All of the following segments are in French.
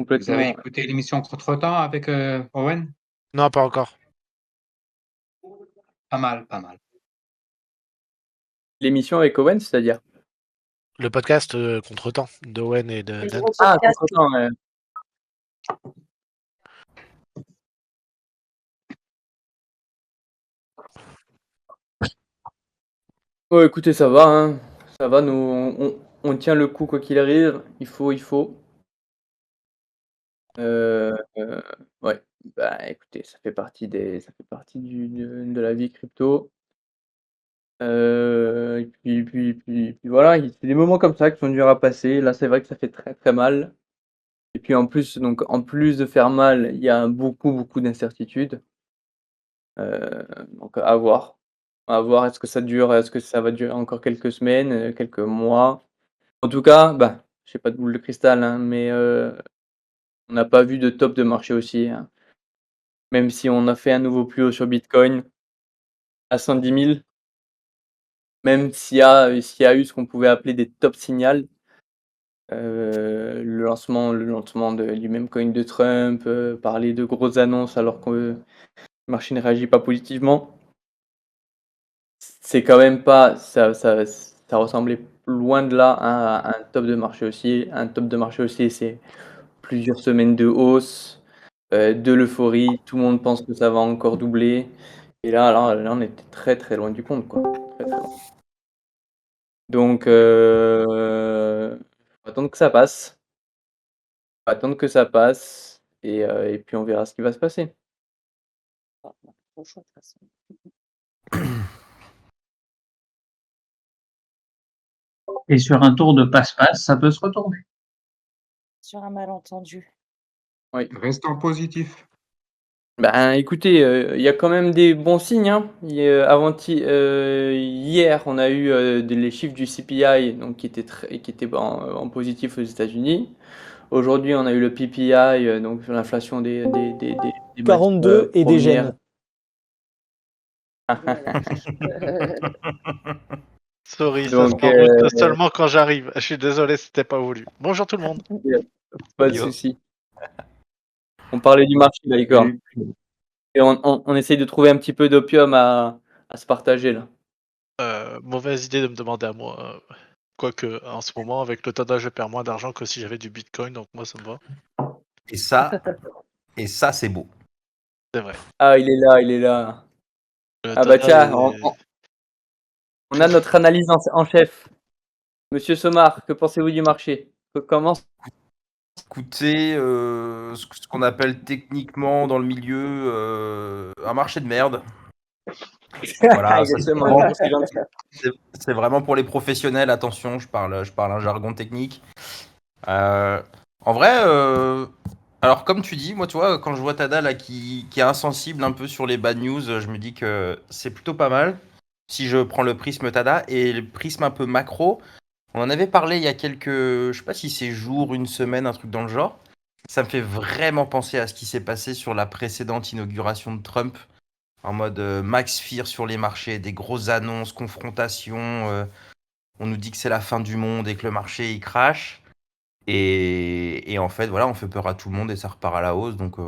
Vous complètement. avez écouté l'émission Contre-temps avec Owen? Non, pas encore. Pas mal, pas mal. L'émission avec Owen, c'est-à-dire? Le podcast Contre-temps d'Owen et de Dan. Ah, contre-temps, ouais. Oh, écoutez, ça va, hein. Ça va, nous, on tient le coup quoi qu'il arrive. Il faut. Ouais. Bah, écoutez, ça fait partie de la vie crypto. Et puis voilà, c'est des moments comme ça qui sont durs à passer. Là, c'est vrai que ça fait très, très mal. Et puis en plus, donc en plus de faire mal, il y a beaucoup d'incertitudes. Donc à voir. À voir, est-ce que ça dure? Est-ce que ça va durer encore quelques semaines, quelques mois? En tout cas, bah, j'ai pas de boule de cristal, hein, mais on n'a pas vu de top de marché haussier, hein. Même si on a fait un nouveau plus haut sur Bitcoin à 110 000, même s'il y a eu ce qu'on pouvait appeler des top signals, le lancement du meme coin de Trump, parler de grosses annonces alors que le marché ne réagit pas positivement. C'est quand même pas ça ressemblait loin de là à un top de marché haussier. Un top de marché haussier, c'est plusieurs semaines de hausse, de l'euphorie, tout le monde pense que ça va encore doubler et là, on était très, très loin du compte, quoi. Très, très loin. Donc faut attendre que ça passe. Faut attendre que ça passe et puis on verra ce qui va se passer. Trop chaud, de toute façon. Et sur un tour de passe-passe, ça peut se retourner. Sur un malentendu. Oui. Restons positifs. Ben, écoutez, il y a quand même des bons signes, hein. Hier, on a eu les chiffres du CPI donc, qui étaient en positif aux États-Unis. Aujourd'hui, on a eu le PPI, donc sur l'inflation des 42 et des gènes. Sorry, Donc, ça s'enregistre seulement quand j'arrive. Je suis désolé, c'était pas voulu. Bonjour tout le monde. Pas de souci. On parlait du marché, la licorne. Et on essaye de trouver un petit peu d'opium à se partager, là. Mauvaise idée de me demander à moi. Quoique, en ce moment, avec le Tada, je perds moins d'argent que si j'avais du Bitcoin, donc moi, ça me va. Et ça, c'est beau. C'est vrai. Ah, il est là. Le Ah bah Tada tiens, est- on a notre analyse en chef. Monsieur Somar, que pensez-vous du marché? Comment Écoutez, ce qu'on appelle techniquement dans le milieu un marché de merde. Voilà, ça, c'est Exactement, vraiment, merci gentil. c'est vraiment pour les professionnels. Attention, je parle un jargon technique. En vrai, alors comme tu dis, moi, tu vois, quand je vois Tada là qui est insensible un peu sur les bad news, je me dis que c'est plutôt pas mal. Si je prends le prisme Tada et le prisme un peu macro, on en avait parlé il y a je sais pas si c'est jours, une semaine, un truc dans le genre. Ça me fait vraiment penser à ce qui s'est passé sur la précédente inauguration de Trump, en mode max fear sur les marchés, des grosses annonces, confrontations. On nous dit que c'est la fin du monde et que le marché il crache. Et en fait, voilà, on fait peur à tout le monde et ça repart à la hausse. Donc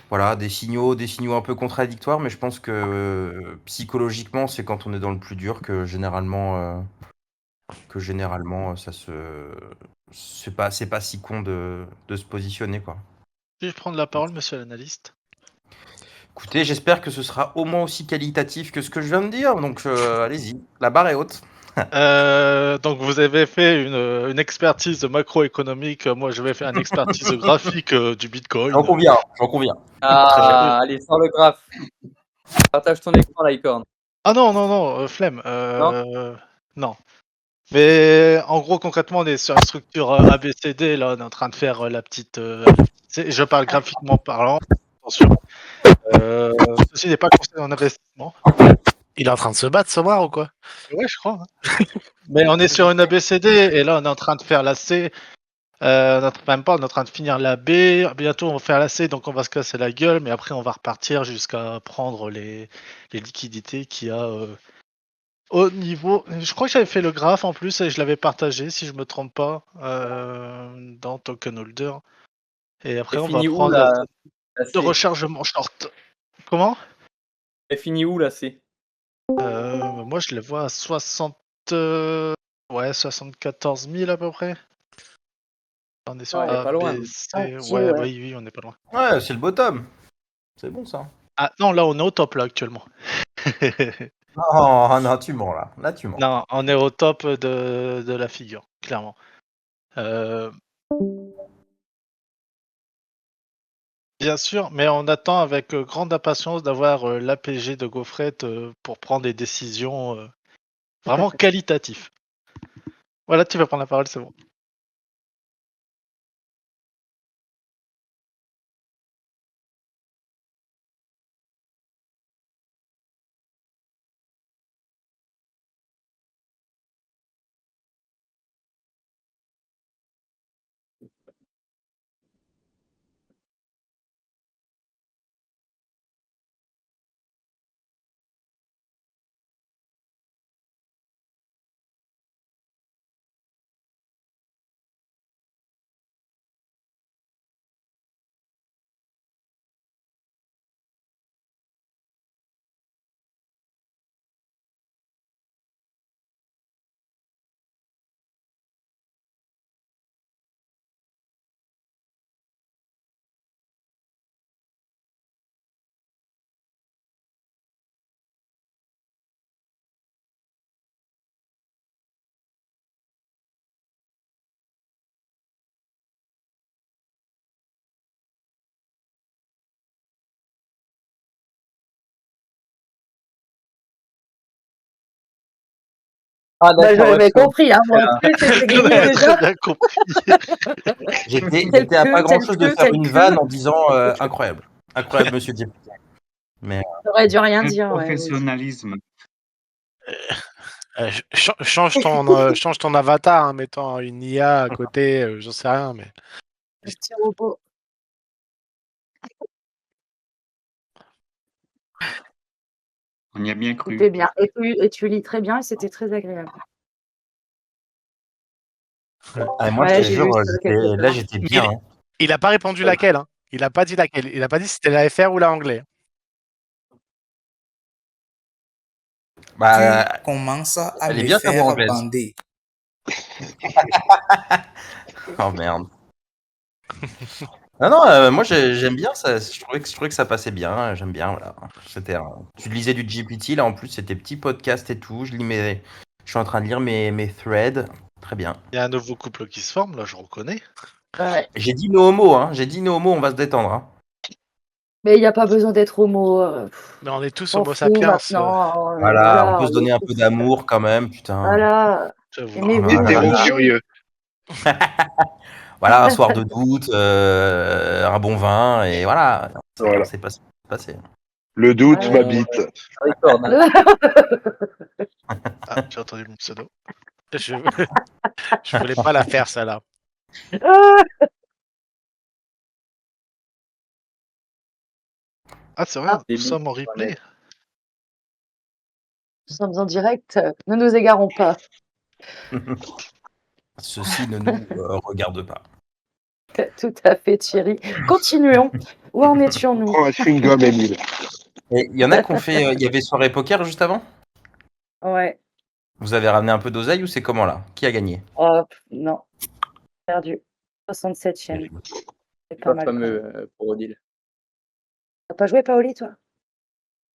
voilà, des signaux un peu contradictoires, mais je pense que psychologiquement, c'est quand on est dans le plus dur que généralement, c'est pas si con de se positionner, quoi. Puis-je prendre la parole, monsieur l'analyste? Écoutez, j'espère que ce sera au moins aussi qualitatif que ce que je viens de dire. Donc allez-y, la barre est haute. Donc vous avez fait une expertise macroéconomique, moi je vais faire une expertise graphique du Bitcoin. J'en conviens. Ah, allez, sors le graphe. Partage ton écran, la licorne. Ah non, flemme. Non. Mais en gros, concrètement, on est sur une structure ABCD, là, on est en train de faire la petite... je parle graphiquement parlant, attention. Ceci n'est pas conseillé en investissement. Il est en train de se battre, Somar, ou quoi? Ouais, je crois. Hein. Mais on est sur une ABCD, et là, on est en train de faire la C. Même pas, on est en train de finir la B. Bientôt, on va faire la C, donc on va se casser la gueule, mais après, on va repartir jusqu'à prendre les liquidités qu'il y a Au niveau, je crois que j'avais fait le graphe en plus et je l'avais partagé, si je me trompe pas, dans Token Holder. Et après, Elle on va finit où prendre la de C? rechargement short. Comment? Elle finit où la C? Moi, je les vois à 60, ouais, 74 000 à peu près. On est sur Ah, elle est A, pas loin. B, Oui. C. si, Ouais, ouais. oui, on est pas loin. Ouais, c'est le bottom. C'est bon ça. Ah non, là, on est au top là actuellement. Non, non, tu mens là. Là, tu mens. Non, on est au top de la figure, clairement. Bien sûr, mais on attend avec grande impatience d'avoir l'APG de Gaufret pour prendre des décisions vraiment qualitatives. Voilà, tu vas prendre la parole, c'est bon. Ah Bah, d'accord, ouais, j'avais parce que compris, hein, moi, plus c'était On gagné avait très déjà. bien compris. J'étais à pas grand chose de faire Tel une que. vanne en disant incroyable. Incroyable, monsieur Diep. Mais J'aurais dû rien Un dire, ouais, oui. professionnalisme. Change ton avatar, hein, mettant une IA à côté, j'en sais rien, mais. Le petit robot. On y a bien cru. C'était bien. Et tu lis très bien et c'était très agréable. moi, je Ouais, te j'ai jure, vu ça quelque là, part. j'étais bien. Hein. Il a pas répondu laquelle, hein. Il a pas dit laquelle. Il a pas dit si c'était la FR ou la anglais. Bah, Tu commences à elle est me bien ta voix faire anglaise. bander. Oh merde. Non, non, moi j'aime bien ça. Je trouvais que ça passait bien. J'aime bien, voilà. Tu lisais du GPT, là en plus, c'était petit podcast et tout. Je suis en train de lire mes threads. Très bien. Il y a un nouveau couple qui se forme, là, je reconnais. Ouais. J'ai dit no homo, hein. J'ai dit no homo, on va se détendre. Hein. Mais il n'y a pas besoin d'être homo. Mais on est tous On homo fout sapiens. maintenant. Voilà, on Voilà, peut se on est donner un peu tous. d'amour quand même, putain. Voilà. J'avoue. Aimez-vous, Voilà. aimez-vous. Voilà, un soir de doute, un bon vin, et voilà. Voilà. C'est passé. Le doute Ouais. m'habite. record, hein. Ah, j'ai entendu mon pseudo. Je voulais pas la faire, celle-là. Ah, c'est vrai, Ah. nous sommes en replay. Nous sommes en direct. Ne nous égarons pas. Ceci ne nous regarde pas. Tout à fait, Thierry. Continuons. Où en étions-nous? Prends un chewing-gum, Émile. Et il y en a qui ont fait. Il y avait soirée poker juste avant. Ouais. Vous avez ramené un peu d'oseille ou c'est comment là? Qui a gagné? Oh, non. Perdu. 67e. C'est pas Pas mal. Quand même. fameux pour Odile. T'as pas joué, Paoli, toi?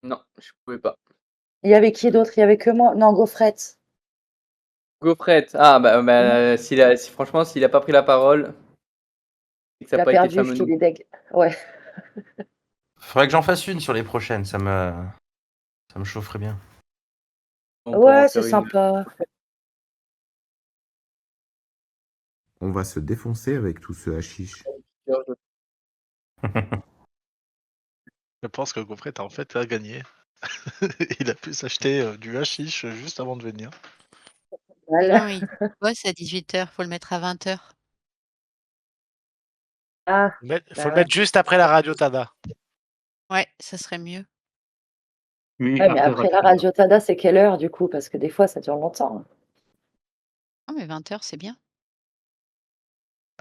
Non, je pouvais pas. Il y avait qui d'autre? Il y avait que moi? Non, Gaufret. Gaufret. Ah bah franchement, s'il a pas pris la parole, c'est que ça Il n'a a pas été perdu, fameux. il est deg. Ouais. Faudrait que j'en fasse une sur les prochaines. Ça me chaufferait bien. On pourra en Ouais, c'est faire une. sympa. On va se défoncer avec tout ce hashish. Je pense que Gaufret a en fait a gagné. Il a pu s'acheter du hashish juste avant de venir. Voilà. Non, il bosse à 18h, faut le mettre à 20h. Ah, Faut le ouais. mettre juste après la radio Tada. Ouais, ça serait mieux. Oui, Ouais, mais après après la Radio-Tada. radio Tada, c'est quelle heure du coup? Parce que des fois, ça dure longtemps. Non, mais 20h, c'est bien.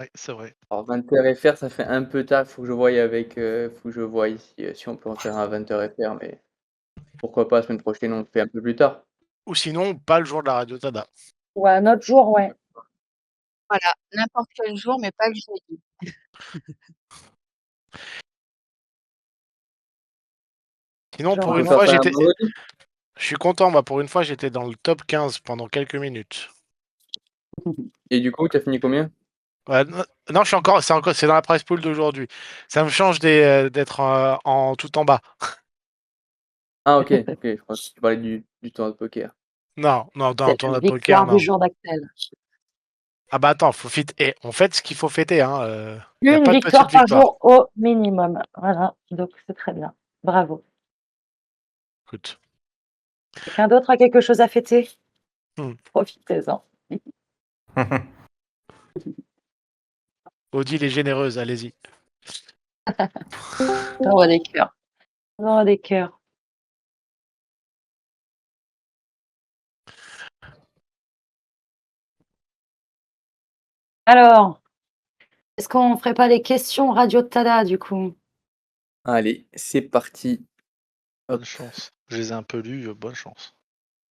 Ouais, c'est vrai. Alors 20h FR, ça fait un peu tard. Faut que je voie avec, faut que je voie si on peut en faire un 20h FR, mais pourquoi pas la semaine prochaine, on le fait un peu plus tard. Ou sinon, pas le jour de la radio Tada. Ouais, un autre jour, ouais. Voilà, n'importe quel jour, mais pas le jeudi. Sinon, Genre pour On peut une un faire fois, ça un j'étais. vendredi? Je suis content, pour une fois, j'étais dans le top 15 pendant quelques minutes. Et du coup, tu as fini combien? Ouais, non, je suis encore, c'est dans la prize pool d'aujourd'hui. Ça me change d'être en tout en bas. Ah OK, OK, je crois que tu parlais du tournoi de poker. Non, non, dans le C'est tournoi de poker, victoire du non. jour d'Axel. Ah bah attends, faut fit... Et on fait ce qu'il faut fêter, hein. Y a Une pas de victoire petite par victoire. jour au minimum. Voilà, donc c'est très bien. Bravo. Écoute. Quelqu'un d'autre a quelque chose à fêter? Profitez-en. Odile est généreuse, allez-y. J'envoie des cœurs. J'envoie des cœurs. Alors, est-ce qu'on ferait pas les questions Radio Tada du coup? Allez, c'est parti. Bonne chance. Je les ai un peu lus, bonne chance.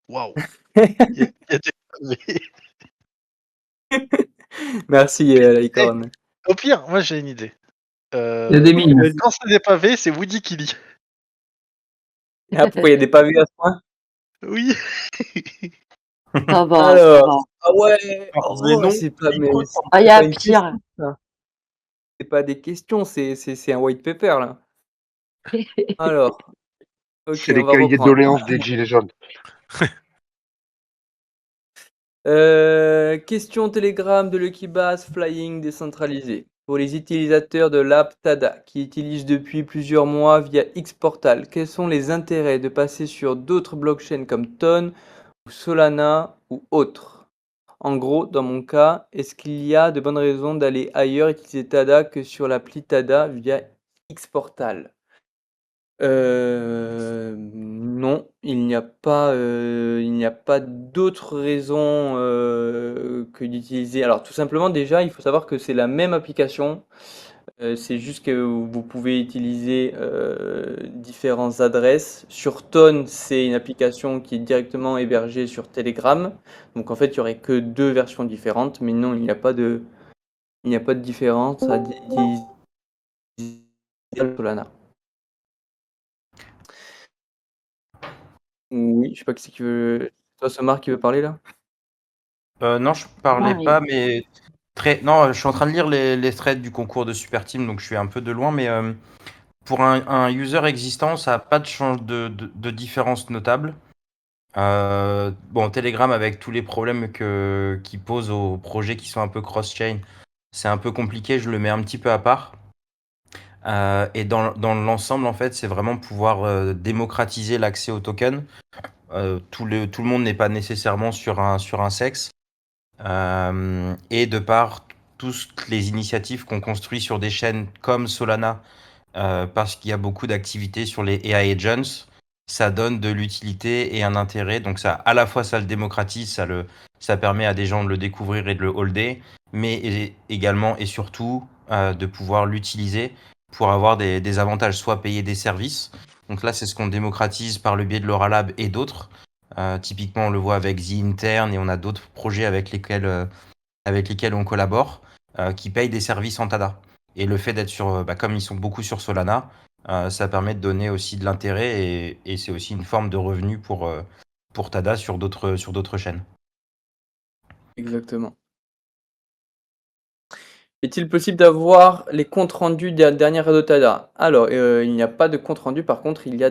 Waouh! Il y a des pavés. Merci, Eh, Licorne. au pire, moi j'ai une idée. Il y a des mimes. Quand c'est des pavés, c'est Woody qui lit. Ah, pourquoi il y a des pavés à ce point? Oui. Ça va, ça Alors, va. ah ouais, Alors, oh, Zénon, c'est pas, mais micro c'est Ah, il y pas a une pire. question, ça. C'est pas des questions, c'est un white paper, là. Alors, OK, C'est on les va cahiers de reprendre. doléances des Gilets jaunes. Question Telegram de Lucky Bass Flying décentralisé. Pour les utilisateurs de l'app Tada qui utilisent depuis plusieurs mois via Xportal, quels sont les intérêts de passer sur d'autres blockchains comme Ton ou Solana ou autres? En gros, dans mon cas, est-ce qu'il y a de bonnes raisons d'aller ailleurs utiliser Tada que sur l'appli Tada via Xportal? Non, il n'y a pas d'autre raison, que d'utiliser alors tout simplement déjà, il faut savoir que c'est la même application, c'est juste que vous pouvez utiliser, différentes adresses. Sur Ton, c'est une application qui est directement hébergée sur Telegram, donc en fait, il y aurait que 2 versions différentes, mais non, il n'y a pas de différence à d'utiliser Solana. Oui, je sais pas qui c'est qui veut. Toi, Somar, qui veut parler là? Non, je parlais Marie. pas, mais non, je suis en train de lire les threads du concours de Super Team, donc je suis un peu de loin, mais pour un user existant, ça n'a pas de différence notable. Bon, Telegram, avec tous les problèmes qu'il pose aux projets qui sont un peu cross-chain, c'est un peu compliqué, je le mets un petit peu à part. Et dans l'ensemble, en fait, c'est vraiment pouvoir démocratiser l'accès au token. Tout le monde n'est pas nécessairement sur un sexe. Et de par toutes les initiatives qu'on construit sur des chaînes comme Solana, parce qu'il y a beaucoup d'activités sur les AI agents, ça donne de l'utilité et un intérêt. Donc ça, à la fois, ça le démocratise, ça permet à des gens de le découvrir et de le holder, mais également et surtout de pouvoir l'utiliser pour avoir des avantages, soit payer des services. Donc là, c'est ce qu'on démocratise par le biais de l'Auralab et d'autres. Typiquement, on le voit avec The Intern et on a d'autres projets avec lesquels on collabore, qui payent des services en TADA. Et le fait d'être comme ils sont beaucoup sur Solana, ça permet de donner aussi de l'intérêt et c'est aussi une forme de revenu pour TADA sur d'autres chaînes. Exactement. Est-il possible d'avoir les comptes rendus des dernières Radio Tada? Alors, il n'y a pas de compte rendu, par contre, il y a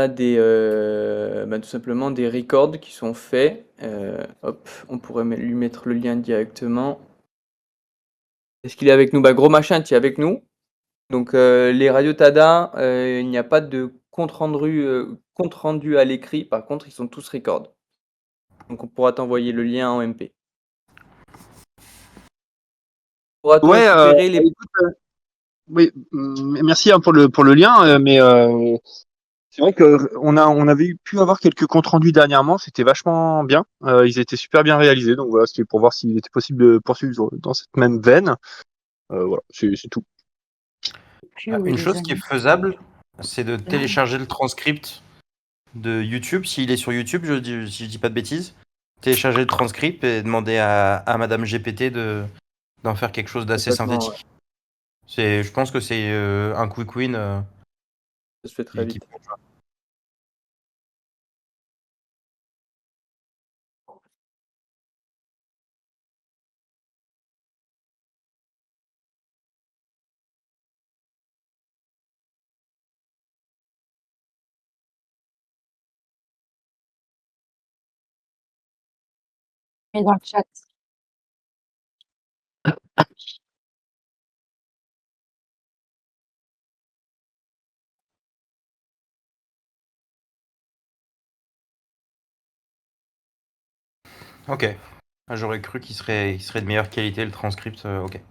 tout simplement des records qui sont faits. Hop, on pourrait lui mettre le lien directement. Est-ce qu'il est avec nous? Bah, Gros Machin, tu es avec nous. Donc, les Radio Tada, il n'y a pas de compte rendu à l'écrit. Par contre, ils sont tous records. Donc, on pourra t'envoyer le lien en MP. Pourra-t-on Ouais, récupérer les écoute, oui, merci hein, pour le lien, mais C'est vrai on avait pu avoir quelques comptes rendus dernièrement, c'était vachement bien. Ils étaient super bien réalisés, donc voilà, c'était pour voir s'il était possible de poursuivre dans cette même veine. Voilà, c'est tout. Puis, oui, Une les chose qui est amis. faisable, c'est de télécharger le transcript de YouTube, s'il est sur YouTube, si je dis pas de bêtises. Télécharger le transcript et demander à Madame GPT d'en faire quelque chose d'assez Complètement, ouais. synthétique. Je pense que c'est un quick win Ça se fait très qui vite. Et dans le chat. Ok. Ah, j'aurais cru qu'il serait de meilleure qualité le transcript. Ok.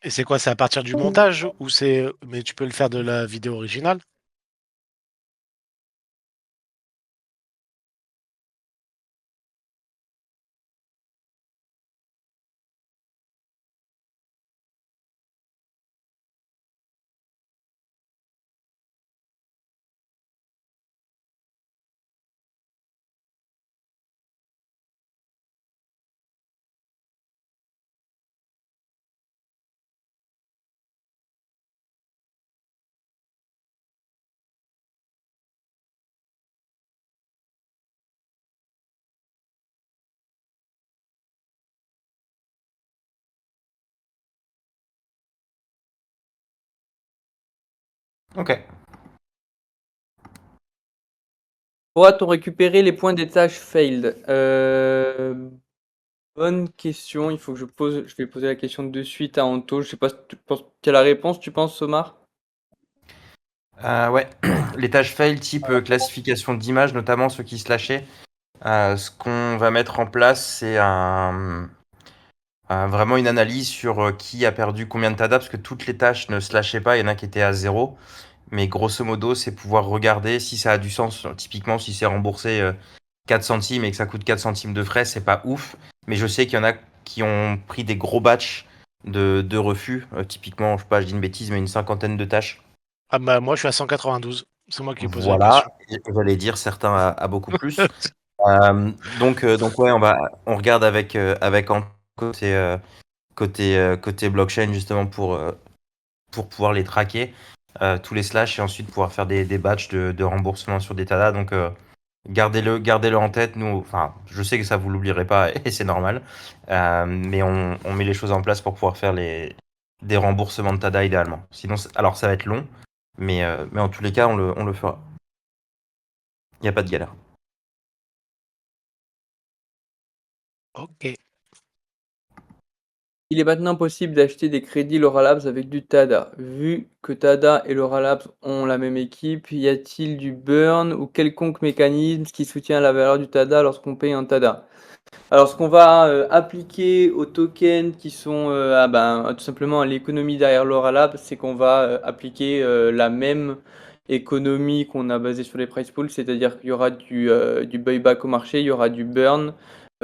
Et c'est quoi? C'est à partir du montage ou c'est. Mais tu peux le faire de la vidéo originale? Ok. Pourra-t-on récupérer les points des tâches failed? Bonne question. Il faut que je vais poser la question de suite à Anto. Je sais pas si tu penses quelle la réponse, tu penses, Omar? Ouais. Les tâches fail type classification d'images, notamment ceux qui se lâchaient. Ce qu'on va mettre en place, c'est vraiment une analyse sur qui a perdu combien de TADA, parce que toutes les tâches ne se lâchaient pas, il y en a qui étaient à 0. Mais grosso modo, c'est pouvoir regarder si ça a du sens. Typiquement, si c'est remboursé 4 centimes et que ça coûte 4 centimes de frais, c'est pas ouf. Mais je sais qu'il y en a qui ont pris des gros batchs de refus. Typiquement, je sais pas, je dis une bêtise, mais une cinquantaine de tâches. Ah bah moi je suis à 192. C'est moi qui ai posé la Voilà, question. et j'allais dire certains à beaucoup plus. Donc ouais, on regarde avec Anto côté blockchain justement pour pouvoir les traquer, tous les slash et ensuite pouvoir faire des batchs de remboursement sur des TADA. Donc gardez-le en tête. Nous, enfin, je sais que ça vous l'oublierez pas et c'est normal, mais on met les choses en place pour pouvoir faire des remboursements de TADA idéalement. Sinon, alors ça va être long, mais en tous les cas, on le fera. Il n'y a pas de galère. Ok. Il est maintenant possible d'acheter des crédits Laura Labs avec du TADA. Vu que TADA et Laura Labs ont la même équipe, y a-t-il du burn ou quelconque mécanisme qui soutient la valeur du TADA lorsqu'on paye un TADA? Alors, ce qu'on va appliquer aux tokens qui sont tout simplement à l'économie derrière Laura Labs, c'est qu'on va appliquer la même économie qu'on a basée sur les price pools, c'est-à-dire qu'il y aura du buyback au marché, il y aura du burn.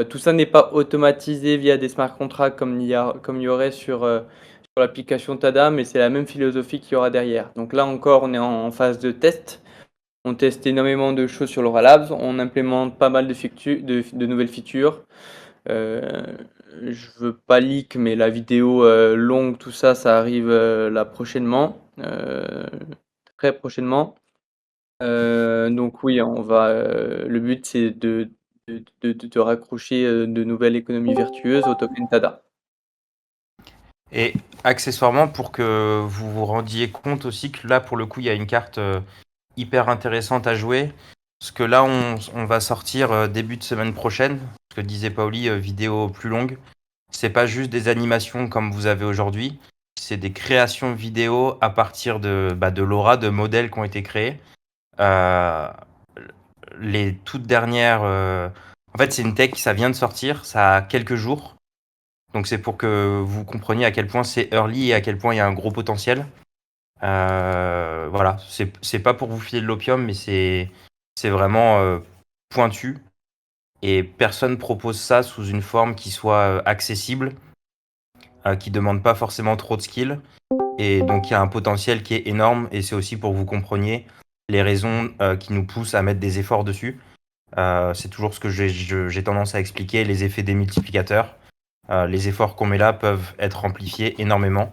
Tout ça n'est pas automatisé via des smart contracts comme il y aurait sur l'application TADA, mais c'est la même philosophie qu'il y aura derrière. Donc là encore, on est en phase de test. On teste énormément de choses sur Laura Labs, on implémente pas mal de nouvelles features. Euh, je veux pas leak, mais la vidéo longue, tout ça, ça arrive là prochainement, très prochainement. Donc oui, le but, c'est de raccrocher de nouvelles économies vertueuses au token TADA. Et accessoirement, pour que vous vous rendiez compte aussi que là, pour le coup, il y a une carte hyper intéressante à jouer. Parce que là, on va sortir début de semaine prochaine. Ce que disait Paoli, vidéo plus longue. C'est pas juste des animations comme vous avez aujourd'hui. C'est des créations vidéo à partir de Laura, de modèles qui ont été créés. Euh, les toutes dernières. En fait, c'est une tech, ça vient de sortir, ça a quelques jours. Donc c'est pour que vous compreniez à quel point c'est early et à quel point il y a un gros potentiel. Voilà, c'est pas pour vous filer de l'opium, mais c'est vraiment pointu. Et personne propose ça sous une forme qui soit accessible, qui demande pas forcément trop de skills. Et donc il y a un potentiel qui est énorme. Et c'est aussi pour que vous compreniez les raisons qui nous poussent à mettre des efforts dessus. C'est toujours ce que j'ai tendance à expliquer, les effets des multiplicateurs. Les efforts qu'on met là peuvent être amplifiés énormément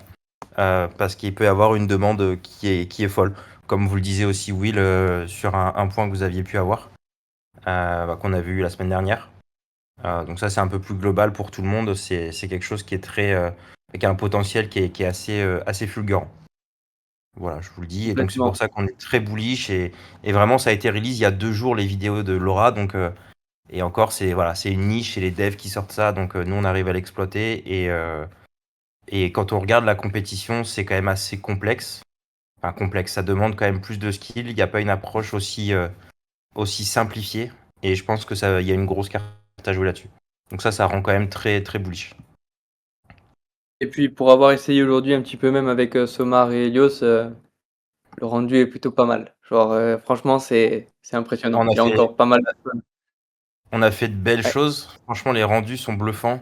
parce qu'il peut y avoir une demande qui est folle. Comme vous le disiez aussi, Will, sur un point que vous aviez pu avoir, qu'on a vu la semaine dernière. Donc ça, c'est un peu plus global pour tout le monde. C'est quelque chose qui est qui a un potentiel qui est assez fulgurant. Voilà, je vous le dis. Et donc c'est Complètement. pour ça qu'on est très bullish et vraiment ça a été release il y a 2 jours les vidéos de Laura. Donc et encore c'est une niche et les devs qui sortent ça. Donc nous on arrive à l'exploiter et quand on regarde la compétition, c'est quand même assez complexe. Enfin complexe, ça demande quand même plus de skill. Il n'y a pas une approche aussi simplifiée. Et je pense que il y a une grosse carte à jouer là-dessus. Donc ça rend quand même très très bullish. Et puis pour avoir essayé aujourd'hui un petit peu même avec, Somar et Helios, le rendu est plutôt pas mal. Genre, franchement c'est impressionnant. On a Il y a fait, encore pas mal de on a fait de belles ouais. choses. Franchement, les rendus sont bluffants.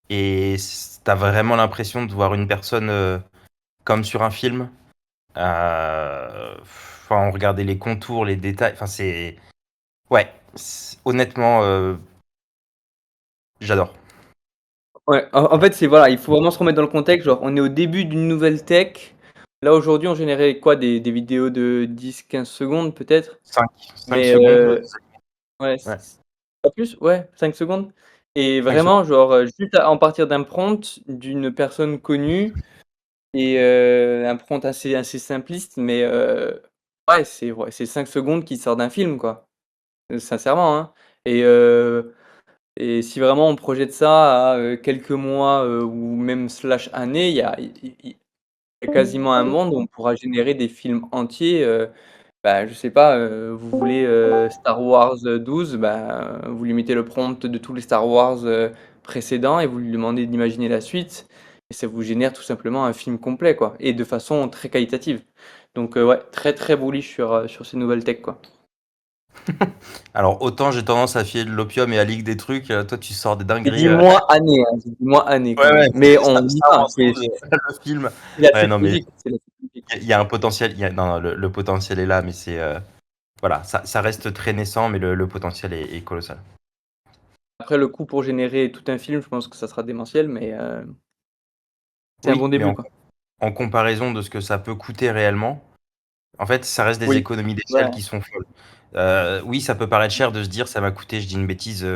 Et t'as vraiment l'impression de voir une personne comme sur un film. Enfin, on regardait les contours, les détails. Enfin, c'est. Ouais, honnêtement, j'adore. Ouais, en fait, c'est voilà, il faut vraiment se remettre dans le contexte, genre on est au début d'une nouvelle tech. Là aujourd'hui, on générait quoi? Des vidéos de 10-15 secondes peut-être? 5 Mais secondes. ouais, Ouais. pas plus? Ouais, 5 secondes et 5 vraiment secondes. genre, juste à en partir d'un prompt d'une personne connue et un prompt assez simpliste mais ouais, c'est 5 secondes qui sortent d'un film quoi, sincèrement, hein et et si vraiment on projette ça à, quelques mois, ou même slash années, il y a quasiment un monde où on pourra générer des films entiers, bah, je sais pas, vous voulez, Star Wars, 12, bah, vous lui mettez le prompt de tous les Star Wars, précédents et vous lui demandez d'imaginer la suite et ça vous génère tout simplement un film complet, quoi et de façon très qualitative. Donc ouais, très, très bullish sur ces nouvelles tech, quoi. Alors, autant j'ai tendance à filer de l'opium et à leak des trucs, toi tu sors des J'ai dingueries. dit mois, année, hein, j'ai dit mois, année Ouais, quand ouais, même. Mais on y Star va, Wars 12, le film. c'est la Ouais, suite non, mais logique, c'est la suite logique. il y a un potentiel. Non, le potentiel est là, mais c'est. Voilà, ça reste très naissant, mais le potentiel est colossal. Après le coût pour générer tout un film, je pense que ça sera démentiel, mais c'est un Oui, bon mais début, quoi. en comparaison de ce que ça peut coûter réellement, en fait, ça reste des Oui, économies ouais. d'échelle qui sont folles. Oui, ça peut paraître cher de se dire ça m'a coûté, je dis une bêtise,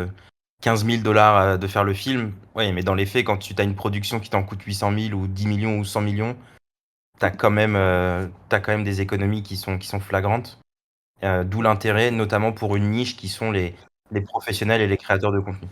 15 000 $ de faire le film. Oui, mais dans les faits, quand tu as une production qui t'en coûte 800 000 ou 10 millions ou 100 millions, t'as quand même des économies qui sont flagrantes. D'où l'intérêt, notamment pour une niche qui sont les professionnels et les créateurs de contenu.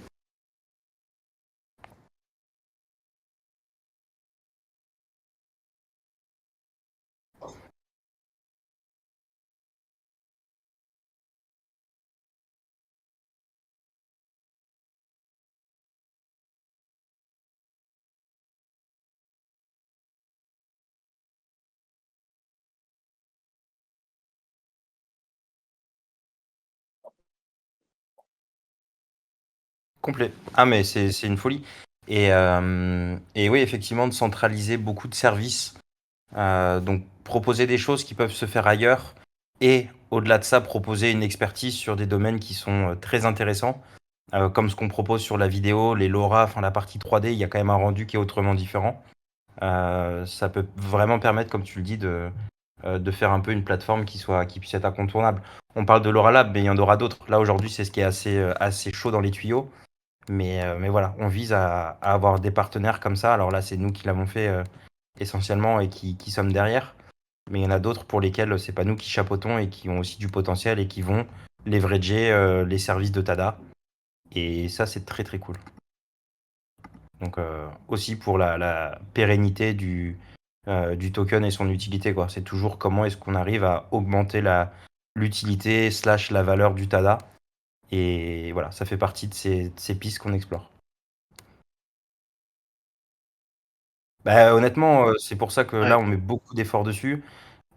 Complet. Ah, mais c'est une folie. Et oui, effectivement, de centraliser beaucoup de services. Donc, proposer des choses qui peuvent se faire ailleurs. Et au-delà de ça, proposer une expertise sur des domaines qui sont très intéressants. Comme ce qu'on propose sur la vidéo, les LoRa, enfin la partie 3D, il y a quand même un rendu qui est autrement différent. Ça peut vraiment permettre, comme tu le dis, de faire un peu une plateforme qui puisse être incontournable. On parle de LoRa Lab, mais il y en aura d'autres. Là, aujourd'hui, c'est ce qui est assez chaud dans les tuyaux. Mais voilà, on vise à avoir des partenaires comme ça. Alors là, c'est nous qui l'avons fait essentiellement et qui sommes derrière. Mais il y en a d'autres pour lesquels c'est pas nous qui chapeautons et qui ont aussi du potentiel et qui vont leverager les services de Tada. Et ça, c'est très très cool. Donc aussi pour la pérennité du token et son utilité, quoi. C'est toujours comment est-ce qu'on arrive à augmenter l'utilité / la valeur du Tada. Et voilà, ça fait partie de ces pistes qu'on explore. Bah, honnêtement, c'est pour ça que Ouais. là, on met beaucoup d'efforts dessus.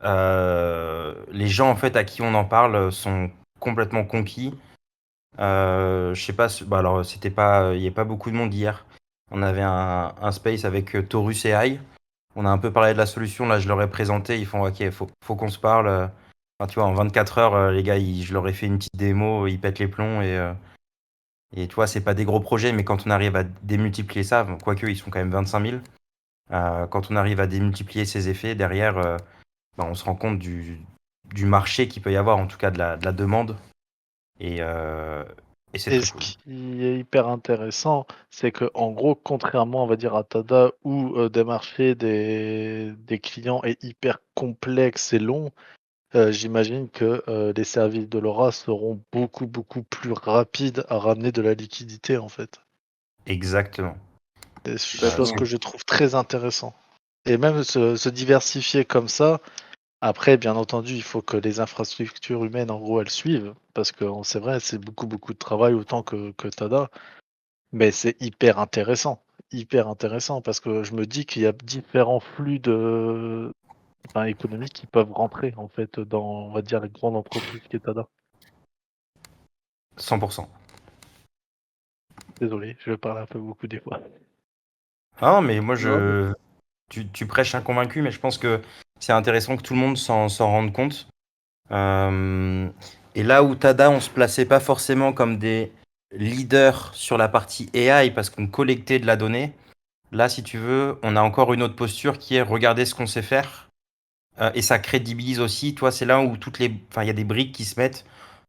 Les gens, en fait, à qui on en parle, sont complètement conquis. Je sais pas, bah, alors, c'était pas, il y a pas beaucoup de monde hier. On avait un space avec Taurus AI. On a un peu parlé de la solution. Là, je leur ai présenté. Ils font, OK, faut qu'on se parle. Enfin, tu vois, en 24 heures, les gars, je leur ai fait une petite démo. Ils pètent les plombs et tu vois, c'est pas des gros projets, mais quand on arrive à démultiplier ça, quoique ils sont quand même 25 000, quand on arrive à démultiplier ces effets, derrière, bah, on se rend compte du marché qu'il peut y avoir, en tout cas de la demande. Et, euh, et c'est Et très ce cool. qui est hyper intéressant, c'est que en gros, contrairement, on va dire, à Tada, où démarcher des clients est hyper complexe et long, j'imagine que les services de Laura seront beaucoup, beaucoup plus rapides à ramener de la liquidité, en fait. Exactement. C'est chose que je trouve très intéressant. Et même se diversifier comme ça, après, bien entendu, il faut que les infrastructures humaines, en gros, elles suivent. Parce que c'est vrai, c'est beaucoup, beaucoup de travail, autant que Tada. Mais c'est hyper intéressant, parce que je me dis qu'il y a différents flux économiques qui peuvent rentrer en fait dans, on va dire, les grandes entreprises Ketada. 100%. Désolé, je parle un peu beaucoup des fois. Ah, mais moi, Non, tu prêches un convaincu, mais je pense que c'est intéressant que tout le monde s'en rende compte. Euh, et là où Tada, on se plaçait pas forcément comme des leaders sur la partie AI parce qu'on collectait de la donnée, là, si tu veux, on a encore une autre posture qui est regarder ce qu'on sait faire. Et ça crédibilise aussi, toi, c'est là où enfin, il y a des briques qui se mettent.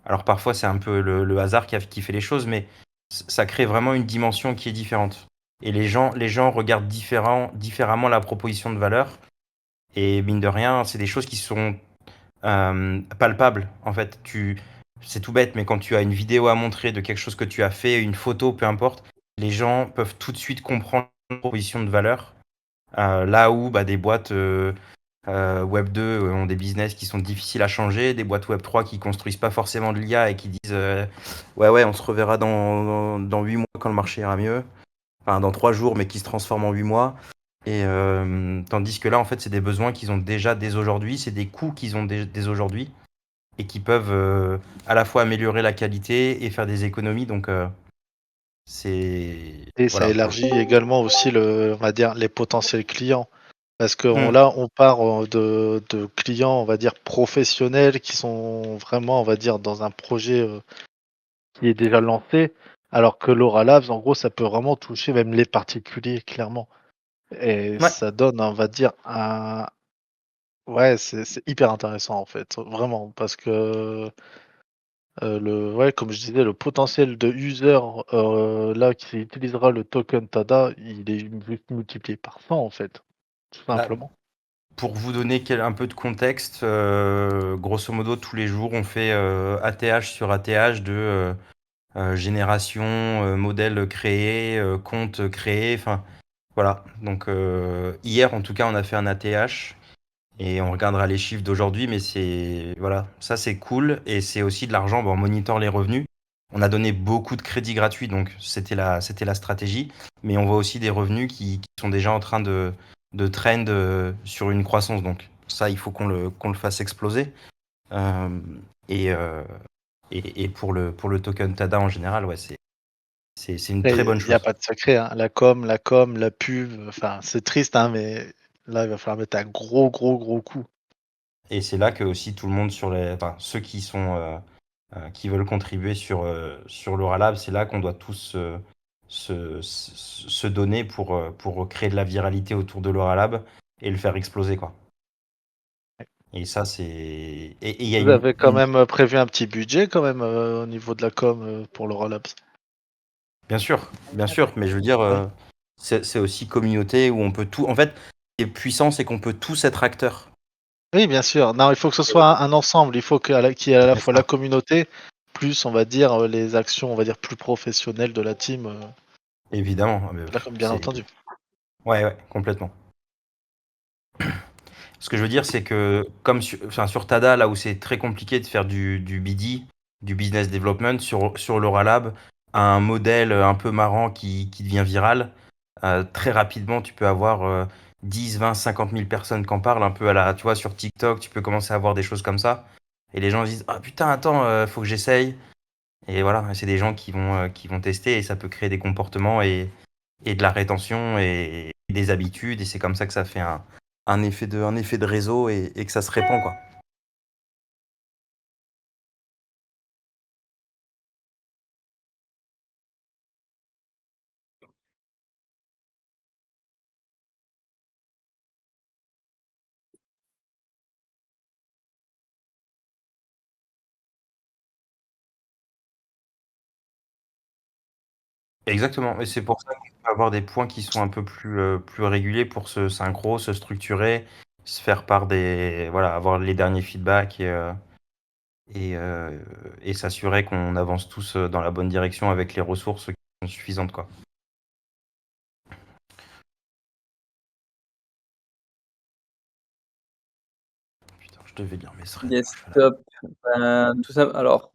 Alors parfois, c'est un peu le hasard qui fait les choses, mais ça crée vraiment une dimension qui est différente. Et les gens regardent différemment la proposition de valeur. Et mine de rien, c'est des choses qui sont palpable. En fait, c'est tout bête, mais quand tu as une vidéo à montrer de quelque chose que tu as fait, une photo, peu importe, les gens peuvent tout de suite comprendre la proposition de valeur. Là où bah, des boîtes Web 2 ont des business qui sont difficiles à changer, des boîtes Web 3 qui construisent pas forcément de l'IA et qui disent ouais, on se reverra dans 8 mois quand le marché ira mieux. Enfin, dans 3 jours, mais qui se transforment en 8 mois. Et tandis que là, en fait, c'est des besoins qu'ils ont déjà dès aujourd'hui, c'est des coûts qu'ils ont dès aujourd'hui et qui peuvent à la fois améliorer la qualité et faire des économies. Donc, c'est. Et ça Voilà. élargit également aussi on va dire, les potentiels clients. Parce que Hmm. là, on part de clients, on va dire, professionnels qui sont vraiment, on va dire, dans un projet qui est déjà lancé. Alors que Laura Labs, en gros, ça peut vraiment toucher même les particuliers, clairement. Et Ouais. ça donne, on va dire, ouais, c'est hyper intéressant en fait, vraiment, parce que ouais, comme je disais, le potentiel de user là qui utilisera le token TADA, il est juste multiplié par 100 en fait, tout Bah, simplement. pour vous donner un peu de contexte, grosso modo, tous les jours, on fait ATH sur ATH de génération, modèle créé, compte créé. Enfin, voilà. Donc, hier, en tout cas, on a fait un ATH. Et on regardera les chiffres d'aujourd'hui, mais voilà, ça c'est cool et c'est aussi de l'argent. Bon, on monitor les revenus. On a donné beaucoup de crédits gratuits, donc c'était la stratégie. Mais on voit aussi des revenus qui sont déjà en train de trend sur une croissance. Donc ça, il faut qu'on le fasse exploser. Euh, et, euh, et pour le token TADA en général, ouais, c'est une très bonne Il n'y a chose. pas de secret, hein. La pub, enfin c'est triste, hein, mais là il va falloir mettre un gros gros gros coup. Et c'est là que aussi tout le monde enfin, ceux qui veulent contribuer sur Laura Lab, c'est là qu'on doit tous se donner pour créer de la viralité autour de Laura Lab et le faire exploser, quoi. Et ça, c'est. Et il y a Vous avez quand même prévu un petit budget quand même au niveau de la com pour le Labs. Bien sûr, mais je veux dire, Ouais. c'est aussi communauté où on peut tout. En fait, ce qui est puissant, c'est qu'on peut tous être acteurs. Oui, bien sûr. Non, il faut que ce soit un ensemble. Il faut qu'il y ait à la C'est fois ça. la communauté, plus on va dire les actions, on va dire plus professionnelles de la team. Évidemment. Mais Bien entendu. Ouais, complètement. Ce que je veux dire, c'est que comme enfin, sur Tada, là où c'est très compliqué de faire du BD, du business development, sur Laura Lab, un modèle un peu marrant qui devient viral, très rapidement, tu peux avoir 10, 20, 50 000 personnes qui en parlent, un peu tu vois, sur TikTok, tu peux commencer à voir des choses comme ça. Et les gens se disent, ah putain, attends, faut que j'essaye. Et voilà, c'est des gens qui vont tester et ça peut créer des comportements et de la rétention et des habitudes. Et c'est comme ça que ça fait un effet de réseau et que ça se répand, quoi. Exactement, et c'est pour ça qu'on peut avoir des points qui sont un peu plus réguliers pour se synchro, se structurer, se faire part voilà, avoir les derniers feedbacks et s'assurer qu'on avance tous dans la bonne direction avec les ressources qui sont suffisantes, quoi. Putain, je devais lire mes threads. Yes, top. Tout ça, alors,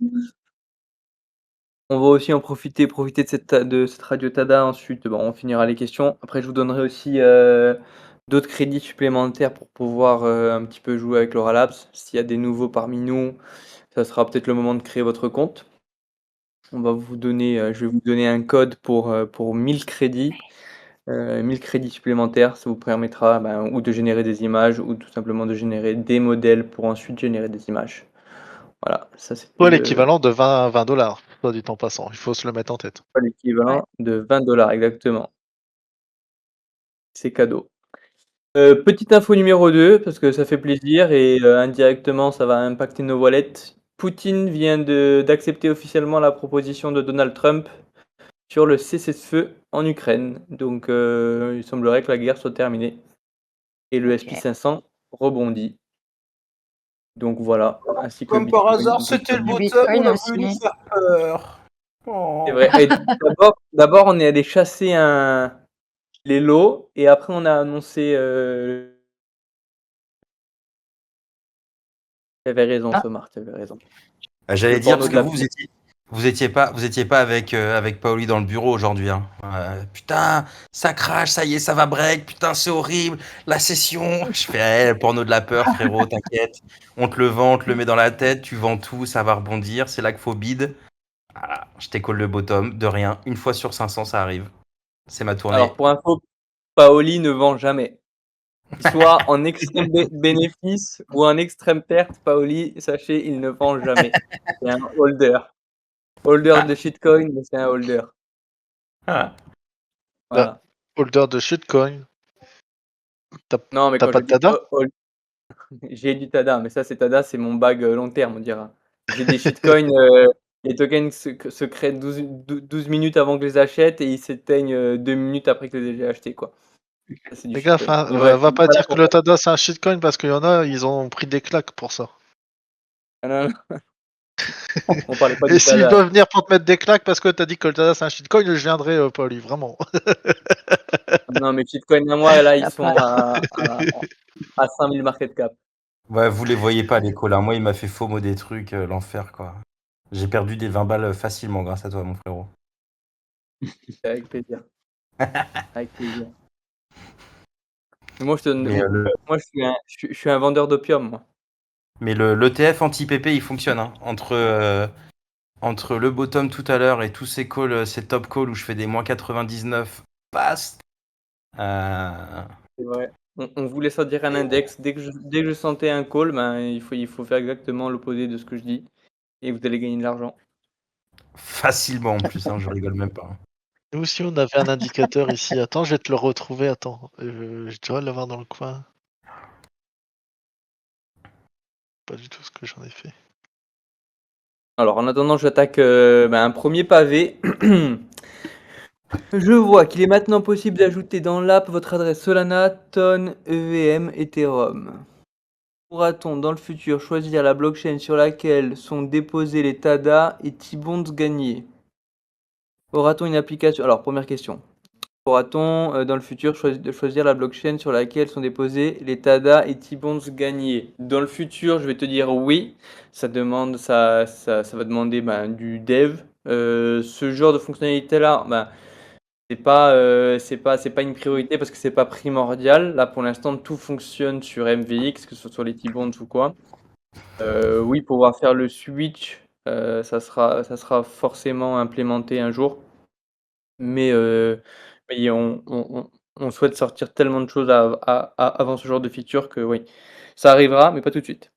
on va aussi en profiter de cette radio Tada. Ensuite, bon, on finira les questions. Après, je vous donnerai aussi d'autres crédits supplémentaires pour pouvoir un petit peu jouer avec Laura Labs. S'il y a des nouveaux parmi nous, ça sera peut-être le moment de créer votre compte. Je vais vous donner un code pour 1000 crédits. 1000 crédits supplémentaires, ça vous permettra ou de générer des images ou tout simplement de générer des modèles pour ensuite générer des images. Voilà, ça c'était Soit l'équivalent de 20 $, soit dit en passant. Il faut se le mettre en tête. l'équivalent de 20 $, exactement. C'est cadeau. Petite info numéro 2, parce que ça fait plaisir et indirectement ça va impacter nos wallets. Poutine vient d'accepter officiellement la proposition de Donald Trump sur le cessez-le-feu en Ukraine. Donc il semblerait que la guerre soit terminée. Et le SP500 rebondit. Donc voilà, ainsi que Comme par Bitcoin. hasard, c'était le bottom, Bitcoin on a aussi. voulu nous faire peur. Oh. C'est vrai. Et d'abord, on est allé chasser les lots et après on a annoncé. Tu avais raison, Somar, tu avais raison. J'allais Le dire, porno parce de que la vous étiez pas avec Paoli dans le bureau aujourd'hui, hein. Putain, ça crache, ça y est, ça va break, putain, c'est horrible, la session. Je fais, le porno de la peur, frérot, t'inquiète. On te le vend, on te le met dans la tête, tu vends tout, ça va rebondir, c'est là qu'il faut bid. Voilà, je t'écolle le bottom, de rien. Une fois sur 500, ça arrive. C'est ma tournée. Alors pour info, Paoli ne vend jamais. Soit en extrême bénéfice ou en extrême perte, Paoli, sachez, il ne vend jamais. C'est un holder. Holder de shitcoin, mais c'est un holder. Ah. Voilà. Holder de shitcoin. Non, mais T'as quand pas je de dis Tada j'ai du Tada, mais ça c'est Tada, c'est mon bag long terme, on dira. J'ai des shitcoins, les tokens se créent 12 minutes avant que je les achète et ils s'éteignent 2 minutes après que je les ai achetés, quoi. Ça, c'est du Fais gaffe, shitcoin. hein, Mais bref, va pas voilà dire que le Tada c'est un shitcoin parce qu'il y en a, ils ont pris des claques pour ça. Ah non, non. On parlait pas Et du s'ils Tada. doivent venir pour te mettre des claques parce que t'as dit que le Tada c'est un shitcoin, je viendrai, Pauli, vraiment. Non, mes shitcoins à moi, là, ils T'as sont pas- à 5000 market cap. Ouais, vous les voyez pas, les calls, hein. Moi, il m'a fait FOMO des trucs, l'enfer, quoi. J'ai perdu des 20 balles facilement grâce à toi, mon frérot. Avec plaisir. Avec plaisir. Mais moi, je te donne. Mais, Moi, je suis un vendeur d'opium, moi. mais l'ETF anti-PP, il fonctionne, hein. Entre le bottom tout à l'heure et tous ces calls, ces top calls où je fais des moins 99 fast. C'est vrai. On voulait sortir un index. Dès que je sentais un call, il faut faire exactement l'opposé de ce que je dis. Et vous allez gagner de l'argent. Facilement en plus, hein, je rigole même pas. Nous aussi, on avait un indicateur ici. Attends, je vais te le retrouver. Attends, je dois l'avoir dans le coin. Pas du tout ce que j'en ai fait. Alors, en attendant, j'attaque un premier pavé. Je vois qu'il est maintenant possible d'ajouter dans l'app votre adresse Solana, Ton, EVM, Ethereum. Pourra-t-on dans le futur choisir la blockchain sur laquelle sont déposés les TADA et T-bonds gagnés? Aura-t-on une application? Alors, première question. Pourra-t-on dans le futur choisir la blockchain sur laquelle sont déposés les TADA et T-bonds gagnés? Dans le futur, je vais te dire oui. Ça va demander du dev. Ce genre de fonctionnalité-là, c'est pas une priorité parce que c'est pas primordial. Là, pour l'instant, tout fonctionne sur MVX, que ce soit les T-bonds ou quoi. Oui, pouvoir faire le switch, ça sera forcément implémenté un jour. Mais on souhaite sortir tellement de choses avant ce genre de feature que oui, ça arrivera, mais pas tout de suite.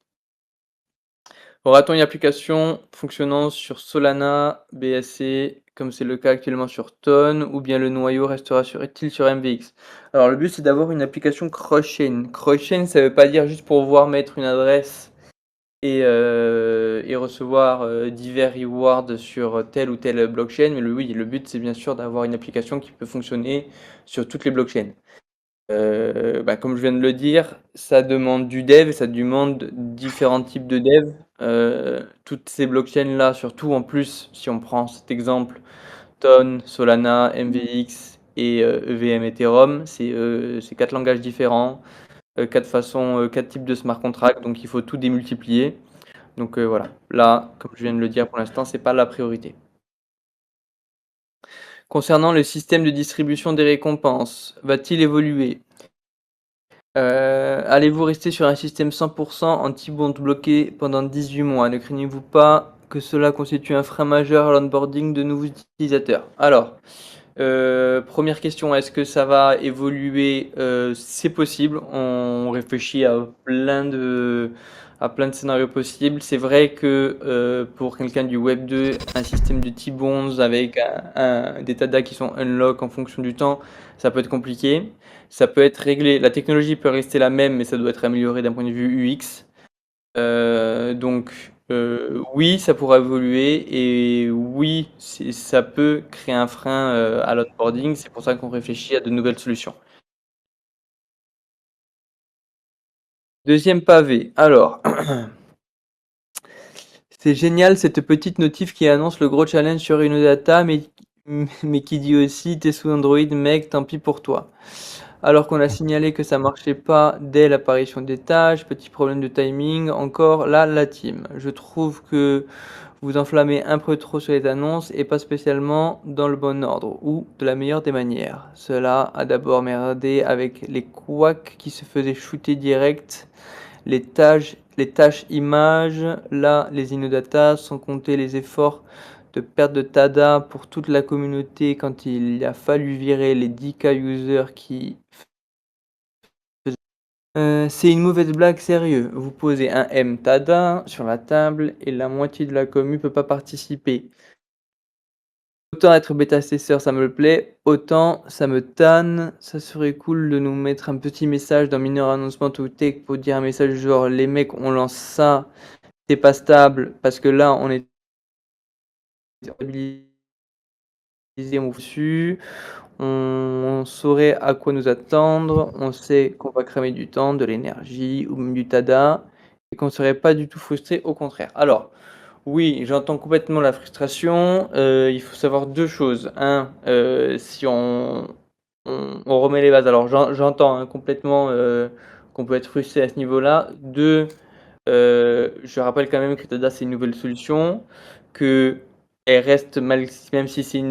Aura-t-on une application fonctionnant sur Solana, BSC, comme c'est le cas actuellement sur Ton, ou bien le noyau restera-t-il sur MVX? Alors le but c'est d'avoir une application cross-chain. Cross-chain, ça veut pas dire juste pour pouvoir mettre une adresse et recevoir divers rewards sur telle ou telle blockchain, mais le but c'est bien sûr d'avoir une application qui peut fonctionner sur toutes les blockchains. Comme je viens de le dire, ça demande du dev et ça demande différents types de dev. Toutes ces blockchains-là, surtout en plus, si on prend cet exemple, Ton, Solana, MVX et EVM Ethereum, c'est 4 langages différents, 4 types de smart contracts, donc il faut tout démultiplier. Donc voilà, là, comme je viens de le dire pour l'instant, c'est pas la priorité. Concernant le système de distribution des récompenses, va-t-il évoluer? Allez-vous rester sur un système 100% anti-bond bloqué pendant 18 mois? Ne craignez-vous pas que cela constitue un frein majeur à l'onboarding de nouveaux utilisateurs? Alors, première question, est-ce que ça va évoluer? C'est possible. On réfléchit à plein de scénarios possibles. C'est vrai que pour quelqu'un du Web 2, un système de T-bonds avec des TADA qui sont unlock en fonction du temps, ça peut être compliqué. Ça peut être réglé. La technologie peut rester la même, mais ça doit être amélioré d'un point de vue UX. Oui, ça pourra évoluer et oui, ça peut créer un frein à l'onboarding. C'est pour ça qu'on réfléchit à de nouvelles solutions. Deuxième pavé. Alors, c'est génial cette petite notif qui annonce le gros challenge sur Innodata, mais qui dit aussi t'es sous Android, mec, tant pis pour toi. Alors qu'on a signalé que ça marchait pas dès l'apparition des tâches, petit problème de timing, encore là, la team. Je trouve que vous enflammez un peu trop sur les annonces et pas spécialement dans le bon ordre ou de la meilleure des manières. Cela a d'abord merdé avec les couacs qui se faisaient shooter direct, les tâches images, là les Innodata, sans compter les efforts de perte de TADA pour toute la communauté quand il a fallu virer les 10K users qui c'est une mauvaise blague, sérieux. Vous posez un M TADA sur la table et la moitié de la commu peut pas participer. Autant être bêta-tesseur, ça me plaît, autant ça me tanne. Ça serait cool de nous mettre un petit message dans Minor Announcement ou Tech pour dire un message genre les mecs, on lance ça, c'est pas stable parce que là on est stabilisé, on dessus. On saurait à quoi nous attendre, on sait qu'on va cramer du temps, de l'énergie ou même du TADA et qu'on ne serait pas du tout frustré, au contraire. Alors, oui, j'entends complètement la frustration. Il faut savoir deux choses. Un, si on remet les bases, alors j'entends complètement qu'on peut être frustré à ce niveau-là. Deux, je rappelle quand même que TADA c'est une nouvelle solution, que elle reste même si c'est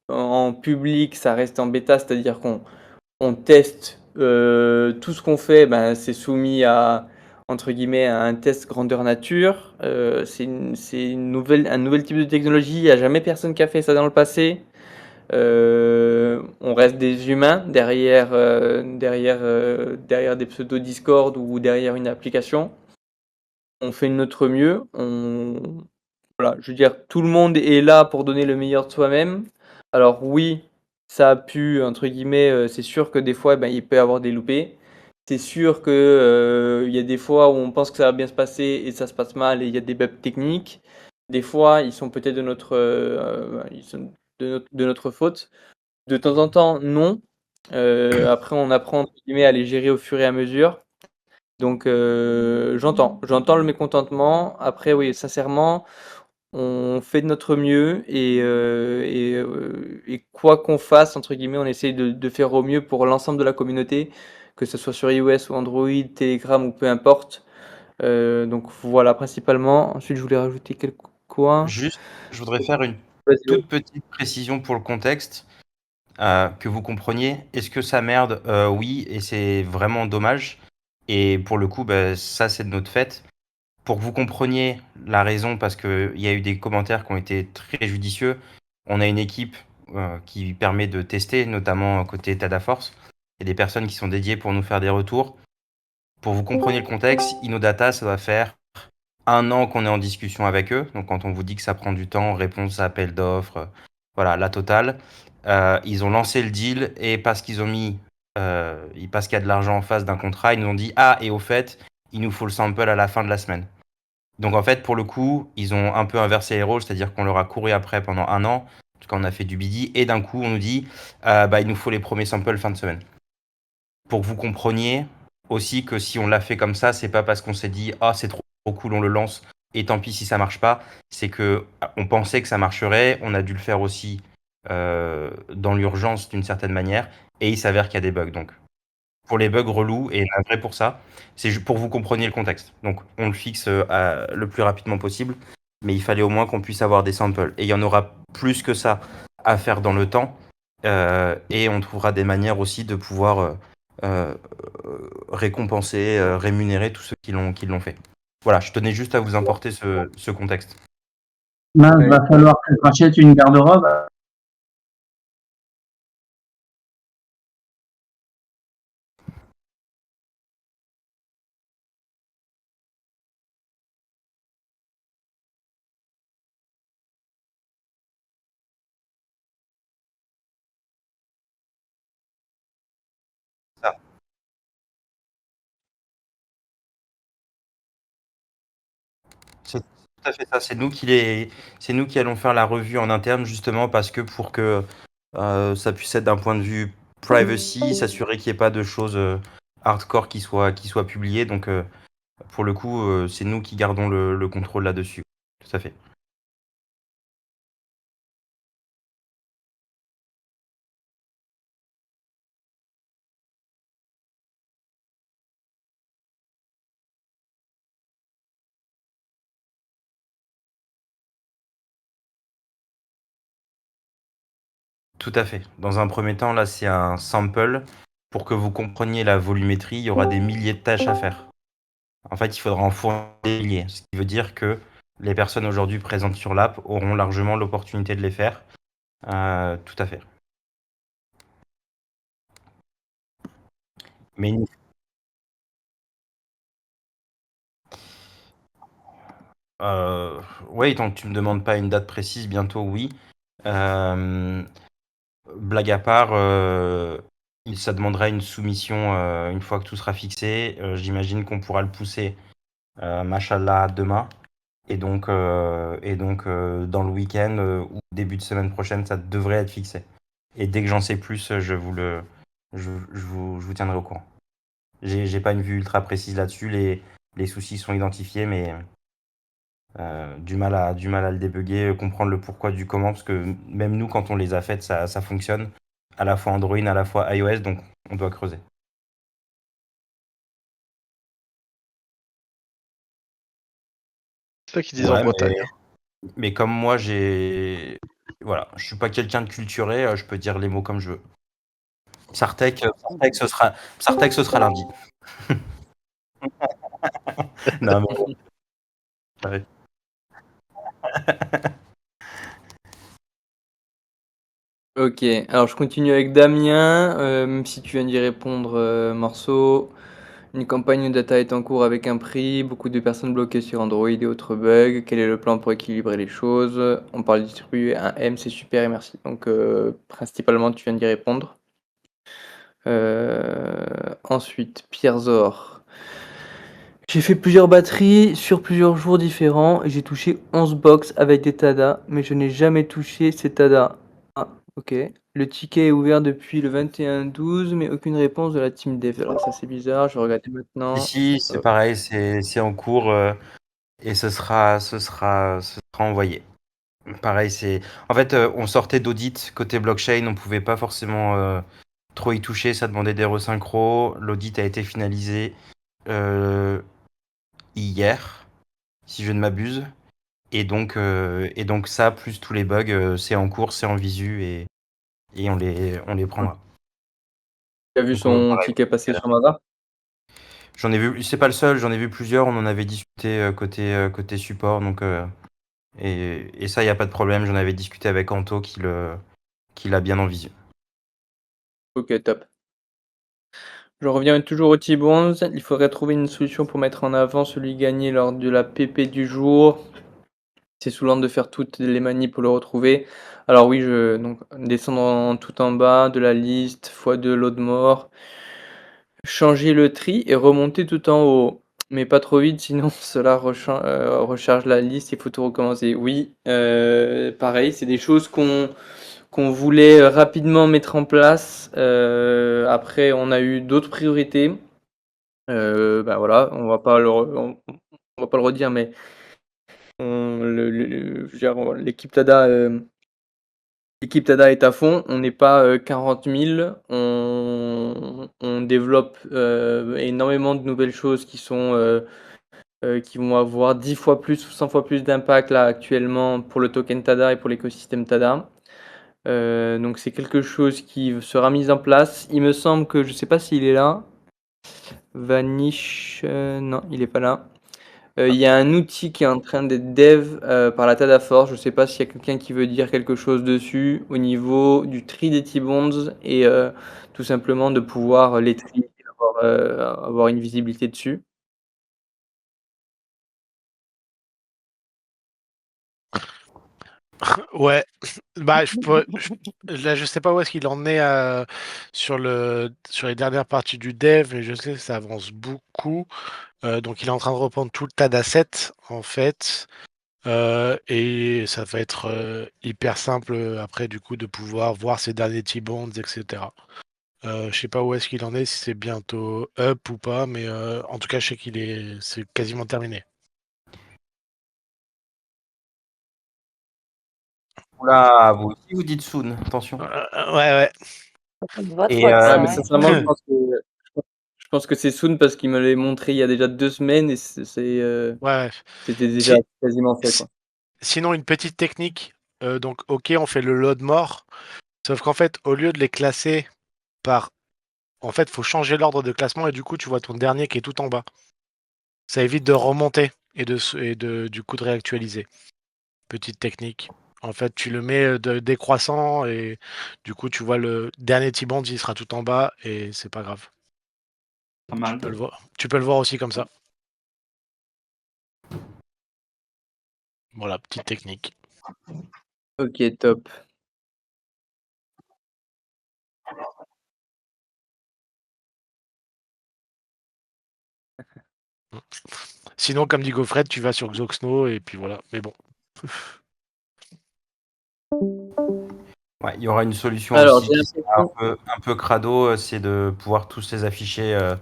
en public, ça reste en bêta, c'est-à-dire qu'on teste tout ce qu'on fait, c'est soumis à entre guillemets à un test grandeur nature. C'est un nouvel type de technologie. Il n'y a jamais personne qui a fait ça dans le passé. On reste des humains derrière des pseudo Discord ou derrière une application. On fait de notre mieux. Voilà, je veux dire, tout le monde est là pour donner le meilleur de soi-même. Alors oui, ça a pu, entre guillemets, c'est sûr que des fois, il peut y avoir des loupés. C'est sûr que il y a des fois où on pense que ça va bien se passer et ça se passe mal et il y a des bugs techniques. Des fois, ils sont peut-être de notre faute. De temps en temps, non. Après, on apprend, entre guillemets, à les gérer au fur et à mesure. Donc, j'entends le mécontentement. Après, oui, sincèrement, on fait de notre mieux et quoi qu'on fasse, entre guillemets, on essaye de faire au mieux pour l'ensemble de la communauté, que ce soit sur iOS ou Android, Telegram ou peu importe. Donc voilà, principalement. Ensuite, je voulais rajouter quoi? Juste, je voudrais faire une Vas-y. toute petite précision pour le contexte. que vous compreniez. Est-ce que ça merde? Oui, et c'est vraiment dommage. Et pour le coup, bah, ça, c'est de notre fait. Pour que vous compreniez la raison, parce qu'il y a eu des commentaires qui ont été très judicieux, on a une équipe qui permet de tester, notamment côté Tadaforce. Il y a des personnes qui sont dédiées pour nous faire des retours. Pour vous compreniez le contexte, Innodata, ça doit faire 1 an qu'on est en discussion avec eux. Donc quand on vous dit que ça prend du temps, réponse à appel d'offres, voilà, la totale. Ils ont lancé le deal et parce qu'ils ont mis, parce qu'il y a de l'argent en face d'un contrat, ils nous ont dit ah et au fait, il nous faut le sample à la fin de la semaine. Donc en fait, pour le coup, ils ont un peu inversé les rôles, c'est-à-dire qu'on leur a couru après pendant 1 an, en tout cas on a fait du BD, et d'un coup on nous dit bah, il nous faut les premiers samples fin de semaine. Pour que vous compreniez aussi que si on l'a fait comme ça, c'est pas parce qu'on s'est dit ah c'est trop cool, on le lance, et tant pis si ça marche pas, c'est que on pensait que ça marcherait, on a dû le faire aussi dans l'urgence d'une certaine manière, et il s'avère qu'il y a des bugs. Donc pour les bugs relous, et navré pour ça, c'est pour que vous compreniez le contexte. Donc on le fixe le plus rapidement possible, mais il fallait au moins qu'on puisse avoir des samples. Et il y en aura plus que ça à faire dans le temps, et on trouvera des manières aussi de pouvoir récompenser, rémunérer tous ceux qui l'ont fait. Voilà, je tenais juste à vous apporter ce contexte. Mince, va falloir que je rachète une garde-robe. Ça. C'est tout à fait ça. C'est nous qui allons faire la revue en interne justement parce que pour que ça puisse être d'un point de vue privacy, s'assurer qu'il n'y ait pas de choses hardcore qui soient publiées. Donc pour le coup, c'est nous qui gardons le contrôle là-dessus. Tout à fait. Tout à fait. Dans un premier temps, là, c'est un sample. Pour que vous compreniez la volumétrie, il y aura des milliers de tâches à faire. En fait, il faudra en fournir des milliers. Ce qui veut dire que les personnes aujourd'hui présentes sur l'app auront largement l'opportunité de les faire. Tout à fait. Mais ouais, tant que tu me demandes pas une date précise, bientôt oui. Blague à part, ça demanderait une soumission une fois que tout sera fixé. J'imagine qu'on pourra le pousser, machallah, demain. Et donc, dans le week-end ou début de semaine prochaine, ça devrait être fixé. Et dès que j'en sais plus, je vous tiendrai au courant. J'ai pas une vue ultra précise là-dessus. Les soucis sont identifiés, mais du mal à le débugger, comprendre le pourquoi du comment, parce que même nous, quand on les a faites, ça fonctionne. À la fois Android, à la fois iOS, donc on doit creuser. C'est ça qu'ils disent en Ouais, Bretagne. mais comme moi, voilà, je suis pas quelqu'un de culturé, je peux dire les mots comme je veux. Sartec, ce sera lundi. Non, mais bon. Ouais. Ok, alors je continue avec Damien, même si tu viens d'y répondre, Marceau. Une campagne de data est en cours avec un prix, beaucoup de personnes bloquées sur Android et autres bugs. Quel est le plan pour équilibrer les choses? On parle de distribuer un M, c'est super et merci. Donc principalement, tu viens d'y répondre. Ensuite, Pierre Zor. J'ai fait plusieurs batteries sur plusieurs jours différents et j'ai touché 11 box avec des TADA, mais je n'ai jamais touché ces TADA. Ah, ok. Le ticket est ouvert depuis le 21/12, mais aucune réponse de la team dev. Alors ça c'est bizarre, je regarde maintenant. Si, c'est pareil, c'est en cours et ce sera envoyé. Pareil, en fait, on sortait d'audit côté blockchain, on pouvait pas forcément trop y toucher, ça demandait des resynchros. L'audit a été finalisé hier, si je ne m'abuse. Et donc ça, plus tous les bugs, c'est en cours, c'est en visu et et on les prendra. Tu as vu Donc, son pareil. ticket passer sur Mada? J'en ai vu, c'est pas le seul, j'en ai vu plusieurs, on en avait discuté côté support, donc et ça, il n'y a pas de problème, j'en avais discuté avec Anto qui l'a bien en visu. Ok, top. Je reviens toujours au T-Bonds. Il faudrait trouver une solution pour mettre en avant celui gagné lors de la PP du jour. C'est saoulant de faire toutes les manies pour le retrouver. Alors oui, donc descendre tout en bas de la liste, x2 load more, changer le tri et remonter tout en haut. Mais pas trop vite, sinon cela recharge la liste, il faut tout recommencer. Oui, pareil, c'est des choses qu'on voulait rapidement mettre en place. Après, on a eu d'autres priorités. Bah voilà, on va pas le redire, mais je veux dire, l'équipe Tada est à fond. On n'est pas 40 000. On développe énormément de nouvelles choses qui vont avoir 10 fois plus ou 100 fois plus d'impact là actuellement pour le token Tada et pour l'écosystème Tada. Donc c'est quelque chose qui sera mis en place. Il me semble que, je sais pas s'il est là. Vanish, non, il est pas là. Il y a un outil qui est en train d'être dev par la Tada Force. Je sais pas s'il y a quelqu'un qui veut dire quelque chose dessus au niveau du tri des T-bonds et tout simplement de pouvoir les trier et avoir une visibilité dessus. Ouais, bah là je sais pas où est-ce qu'il en est sur les dernières parties du dev, mais je sais que ça avance beaucoup. Donc il est en train de reprendre tout le tas d'assets en fait. Et ça va être hyper simple après du coup de pouvoir voir ses derniers T-bonds, etc. Je sais pas où est-ce qu'il en est, si c'est bientôt up ou pas, mais en tout cas je sais c'est quasiment terminé. Oula, vous aussi vous dites soon, attention. Ouais. Votre Et, vaccin, Mais hein. sincèrement, je pense que c'est soon parce qu'il me l'avait montré il y a déjà 2 semaines et Ouais. c'était déjà quasiment fait, quoi. Sinon, une petite technique. Donc, ok, on fait le load more. Sauf qu'en fait, au lieu de les classer par. En fait, faut changer l'ordre de classement et du coup, tu vois ton dernier qui est tout en bas. Ça évite de remonter et du coup de réactualiser. Petite technique. En fait, tu le mets décroissant et du coup, tu vois le dernier T-band, il sera tout en bas et c'est pas grave. Pas mal. Tu peux le voir aussi comme ça. Voilà, petite technique. Ok, top. Sinon, comme dit Gaufred, tu vas sur Xoxno et puis voilà. Mais bon. ouais, il y aura une solution Alors, aussi j'ai qui sera l'impression. un peu crado, c'est de pouvoir tous les afficher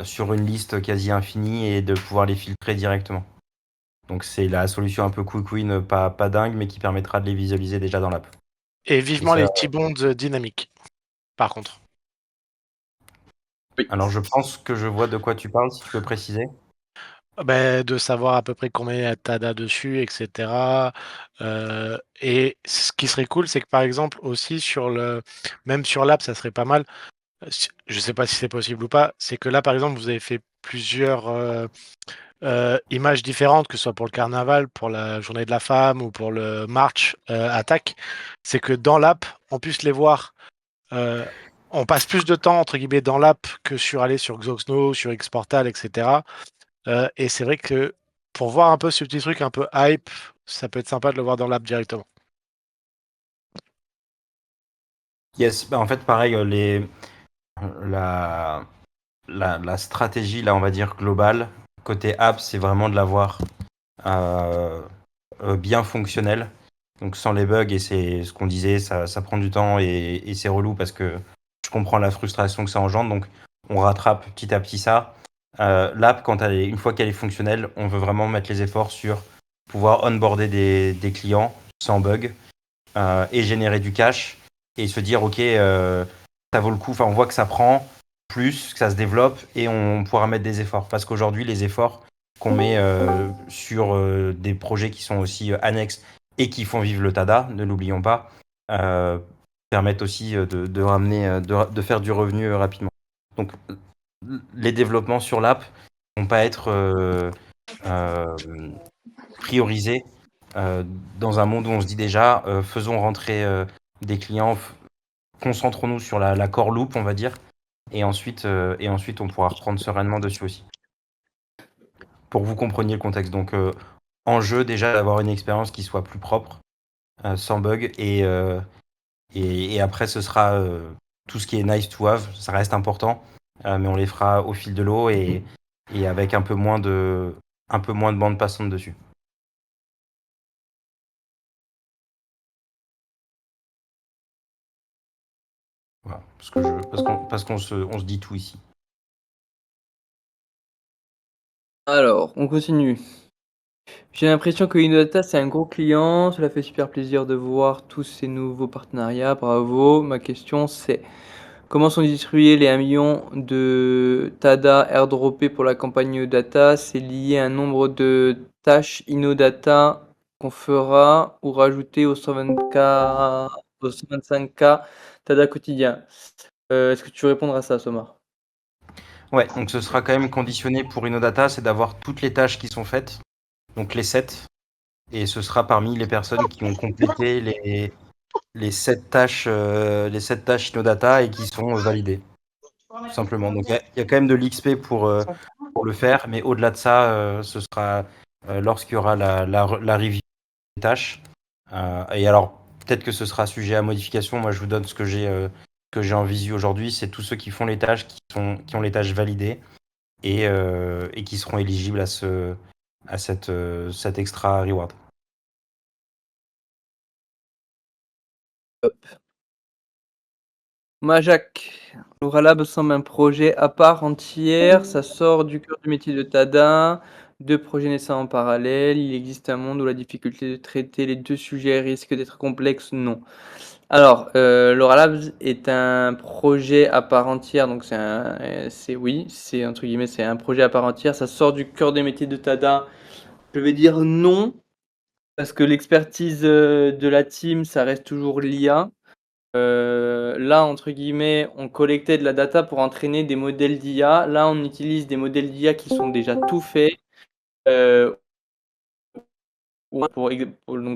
sur une liste quasi infinie et de pouvoir les filtrer directement. Donc c'est la solution un peu quick win, pas dingue, mais qui permettra de les visualiser déjà dans l'app. Et vivement ça- les T-bonds dynamiques, par contre. Alors je pense que je vois de quoi tu parles, si tu peux préciser. De savoir à peu près combien il y a de TADA dessus, etc. Et ce qui serait cool, c'est que par exemple aussi même sur l'app, ça serait pas mal. Je sais pas si c'est possible ou pas. C'est que là, par exemple, vous avez fait plusieurs images différentes, que ce soit pour le carnaval, pour la journée de la femme ou pour le March Attack. C'est que dans l'app, on puisse les voir. On passe plus de temps entre guillemets dans l'app que sur aller sur Xoxno, sur Xportal, etc. Et c'est vrai que pour voir un peu ce petit truc un peu hype, ça peut être sympa de le voir dans l'app directement. Yes, bah en fait pareil, la stratégie là, on va dire globale côté app, c'est vraiment de l'avoir bien fonctionnel, donc sans les bugs, et c'est ce qu'on disait, ça prend du temps et c'est relou parce que je comprends la frustration que ça engendre, donc on rattrape petit à petit ça. L'app, une fois qu'elle est fonctionnelle, on veut vraiment mettre les efforts sur pouvoir onboarder des clients sans bug et générer du cash et se dire ok, ça vaut le coup, enfin on voit que ça prend plus, que ça se développe et on pourra mettre des efforts, parce qu'aujourd'hui les efforts qu'on met sur des projets qui sont aussi annexes et qui font vivre le TADA, ne l'oublions pas, permettent aussi de ramener, de faire du revenu rapidement. Donc, les développements sur l'app ne vont pas être priorisés dans un monde où on se dit déjà, faisons rentrer des clients, concentrons-nous sur la core loop, on va dire, et ensuite on pourra reprendre sereinement dessus aussi. Pour que vous compreniez le contexte. Donc, enjeu déjà d'avoir une expérience qui soit plus propre, sans bug, et après ce sera tout ce qui est nice to have, ça reste important, mais on les fera au fil de l'eau et avec un peu moins de bande passante dessus. Voilà, parce qu'on se dit tout ici. Alors, on continue. J'ai l'impression que Innodata, c'est un gros client. Cela fait super plaisir de voir tous ces nouveaux partenariats. Bravo. Ma question, c'est comment sont distribués les 1 million de TADA airdroppés pour la campagne Innodata? C'est lié à un nombre de tâches Innodata qu'on fera ou rajouter aux 125K TADA quotidien. Est-ce que tu veux répondre à ça, Soma? Ouais, donc ce sera quand même conditionné pour Innodata, c'est d'avoir toutes les tâches qui sont faites, donc les 7, et ce sera parmi les personnes qui ont complété les 7 tâches Innodata et qui sont validées, tout simplement. Donc il y a quand même de l'XP pour le faire, mais au-delà de ça, ce sera lorsqu'il y aura la review des tâches. Et alors, peut-être que ce sera sujet à modification. Moi, je vous donne ce que j'ai en visu aujourd'hui. C'est tous ceux qui font les tâches, qui ont les tâches validées et qui seront éligibles à cet extra reward. Majak, Lab semble un projet à part entière, ça sort du cœur du métier de Tada, 2 projets naissants en parallèle, il existe un monde où la difficulté de traiter les 2 sujets risque d'être complexe? Non. Alors, Labs est un projet à part entière, donc c'est entre guillemets, c'est un projet à part entière, ça sort du cœur des métiers de Tada. Je vais dire non, parce que l'expertise de la team, ça reste toujours l'IA. Là, entre guillemets, on collectait de la data pour entraîner des modèles d'IA. Là, on utilise des modèles d'IA qui sont déjà tout faits. Donc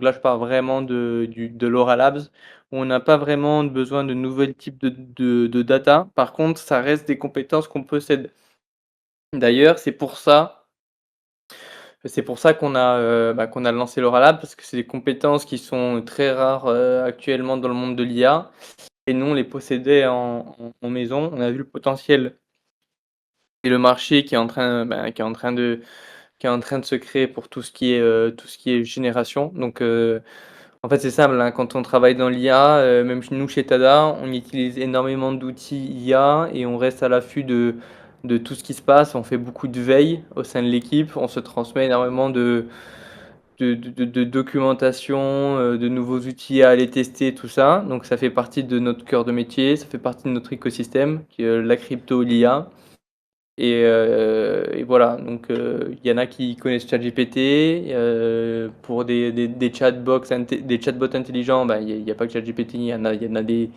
là, je parle vraiment de Laura Labs, où on n'a pas vraiment besoin de nouveaux types de data. Par contre, ça reste des compétences qu'on possède. D'ailleurs, c'est pour ça qu'on a lancé Laura Labs, parce que c'est des compétences qui sont très rares actuellement dans le monde de l'IA. Et nous, on les possédait en maison. On a vu le potentiel et le marché qui est en train de se créer pour tout ce qui est génération. Donc, en fait, c'est simple, hein, quand on travaille dans l'IA, même nous chez Tada, on utilise énormément d'outils IA et on reste à l'affût de tout ce qui se passe. On fait beaucoup de veille au sein de l'équipe. On se transmet énormément de documentation, de nouveaux outils à aller tester, tout ça. Donc ça fait partie de notre cœur de métier, ça fait partie de notre écosystème, qui est la crypto, l'IA. Et voilà, donc il y en a qui connaissent ChatGPT. Pour des chatbots intelligents, il n'y a pas que ChatGPT, il y en a des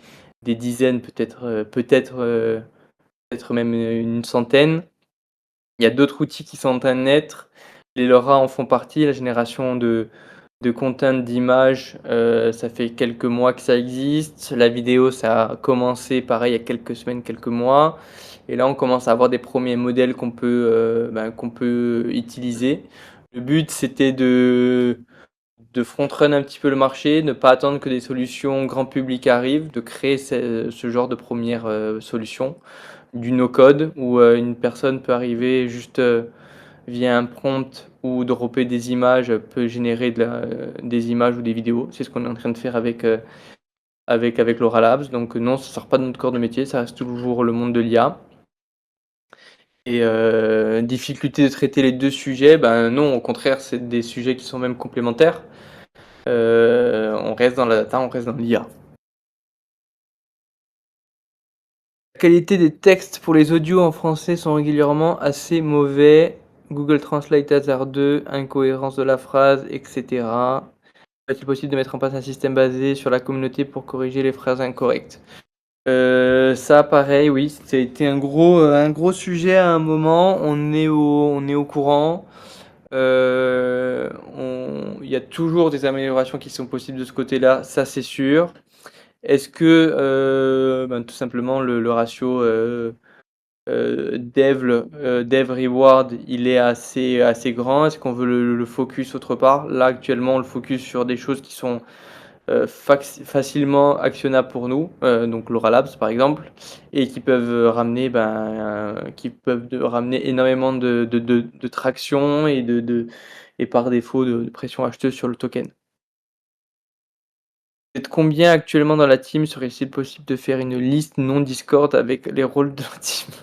dizaines, peut-être même une centaine. Il y a d'autres outils qui sont en train de naître. Les LoRa en font partie, la génération de content, d'images, ça fait quelques mois que ça existe. La vidéo, ça a commencé pareil il y a quelques semaines, quelques mois. Et là, on commence à avoir des premiers modèles qu'on peut utiliser. Le but, c'était de front-run un petit peu le marché, ne pas attendre que des solutions grand public arrivent, de créer ce genre de première solution, du no-code, où une personne peut arriver juste via un prompt ou dropper des images, peut générer des images ou des vidéos. C'est ce qu'on est en train de faire avec Laura Labs. Donc non, ça ne sort pas de notre corps de métier, ça reste toujours le monde de l'IA. Et difficulté de traiter les 2 sujets, non, au contraire, c'est des sujets qui sont même complémentaires. On reste dans la data, on reste dans l'IA. La qualité des textes pour les audios en français sont régulièrement assez mauvais. Google Translate hasardeux, incohérence de la phrase, etc. Est-il possible de mettre en place un système basé sur la communauté pour corriger les phrases incorrectes? Ça pareil, oui, c'était un gros sujet à un moment. On est au courant. Il y a toujours des améliorations qui sont possibles de ce côté-là, ça c'est sûr. Est-ce que tout simplement le ratio dev reward il est assez grand? Est-ce qu'on veut le focus autre part? Là actuellement on le focus sur des choses qui sont facilement actionnables pour nous, donc Laura Labs par exemple, et qui peuvent ramener ramener énormément de traction et par défaut de pression acheteuse sur le token. Vous êtes combien actuellement dans la team? Serait-il possible de faire une liste non Discord avec les rôles de la team?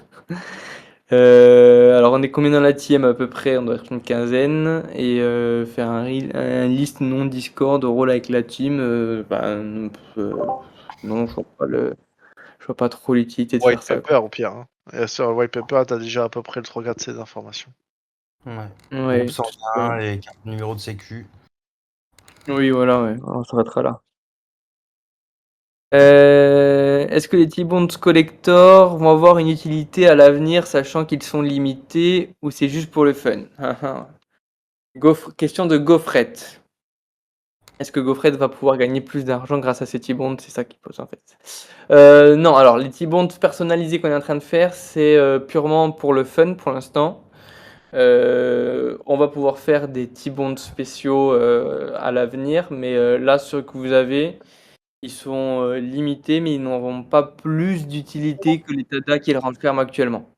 Alors on est combien dans la team à peu près? On doit être une quinzaine et faire un liste non Discord rôle avec la team, non, je vois pas trop l'utilité de White faire ça, paper au pire. Hein. Et sur le white paper, t'as déjà à peu près le 3/4 de ces informations. Ouais. Ouais, Groupe sanguin et carte numéro de sécu. oui voilà, ouais, on s'arrêtera là. Est-ce que les T-Bonds Collector vont avoir une utilité à l'avenir, sachant qu'ils sont limités, ou c'est juste pour le fun? Question de Gaufrette. Est-ce que Gaufrette va pouvoir gagner plus d'argent grâce à ces T-Bonds? C'est ça qu'il pose en fait. Non, alors les T-Bonds personnalisés qu'on est en train de faire, c'est purement pour le fun pour l'instant. On va pouvoir faire des T-Bonds spéciaux à l'avenir, mais là, ceux que vous avez, ils sont limités, mais ils n'auront pas plus d'utilité que les Tata qu'ils renferment actuellement.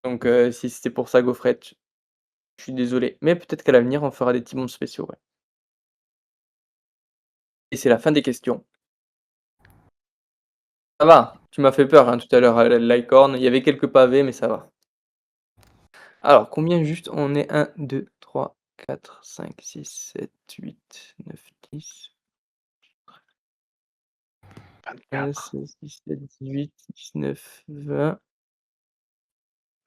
Donc, si c'était pour ça, Gaufrette, je suis désolé. Mais peut-être qu'à l'avenir, on fera des petits mondes spéciaux. Ouais. Et c'est la fin des questions. Ça va, tu m'as fait peur hein, tout à l'heure, Lycorn. Il y avait quelques pavés, mais ça va. Alors, combien juste on est 1, 2, 3, 4, 5, 6, 7, 8, 9, 10. 15, 16, 17, 18, 19, 20.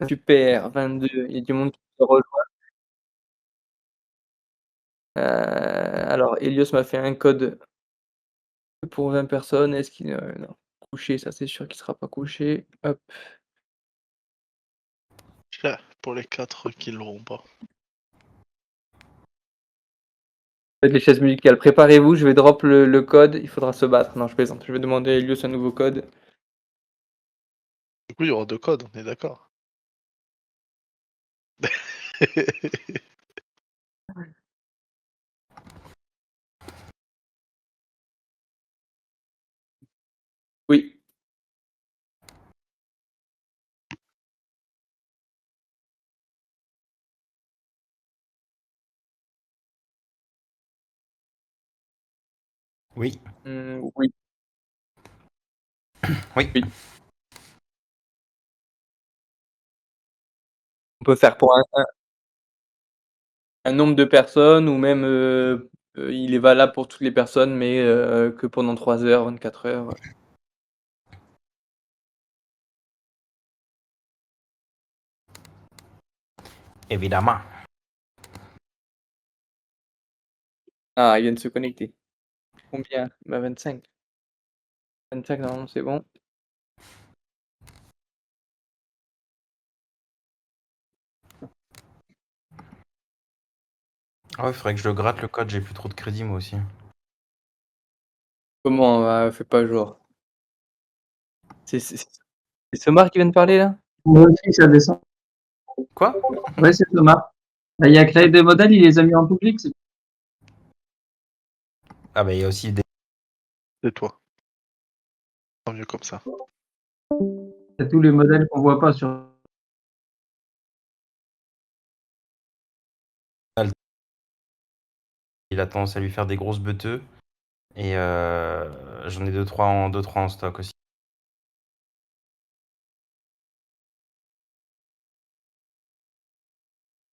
Super, 22. Il y a du monde qui se rejoint. Alors, Elios m'a fait un code pour 20 personnes. Est-ce qu'il non. Couché, ça c'est sûr qu'il sera pas couché. Hop. Pour les 4 qui l'auront pas. Faites les chaises musicales. Préparez-vous, je vais drop le code. Il faudra se battre. Non, je plaisante. Je vais demander à Elios un nouveau code. Du coup, il y aura 2 codes, on est d'accord. Oui. Oui. Oui. Oui. On peut faire pour un nombre de personnes ou même il est valable pour toutes les personnes, mais que pendant 3 heures, 24 heures. Évidemment. Ah, il vient de se connecter. Combien? 25. 25, normalement, c'est bon. Ah ouais, faudrait que je le gratte le code, j'ai plus trop de crédit moi aussi. Comment? Fais pas genre. C'est Somar qui vient de parler là? Moi aussi, ça descend. Quoi? Ouais, c'est Thomas. Bah, il a créé des modèles, il les a mis en public. Ah bah il y a aussi des... C'est toi. Tant mieux comme ça. C'est tous les modèles qu'on voit pas sur. Il a tendance à lui faire des grosses beuteux. Et j'en ai 2-3 en stock aussi.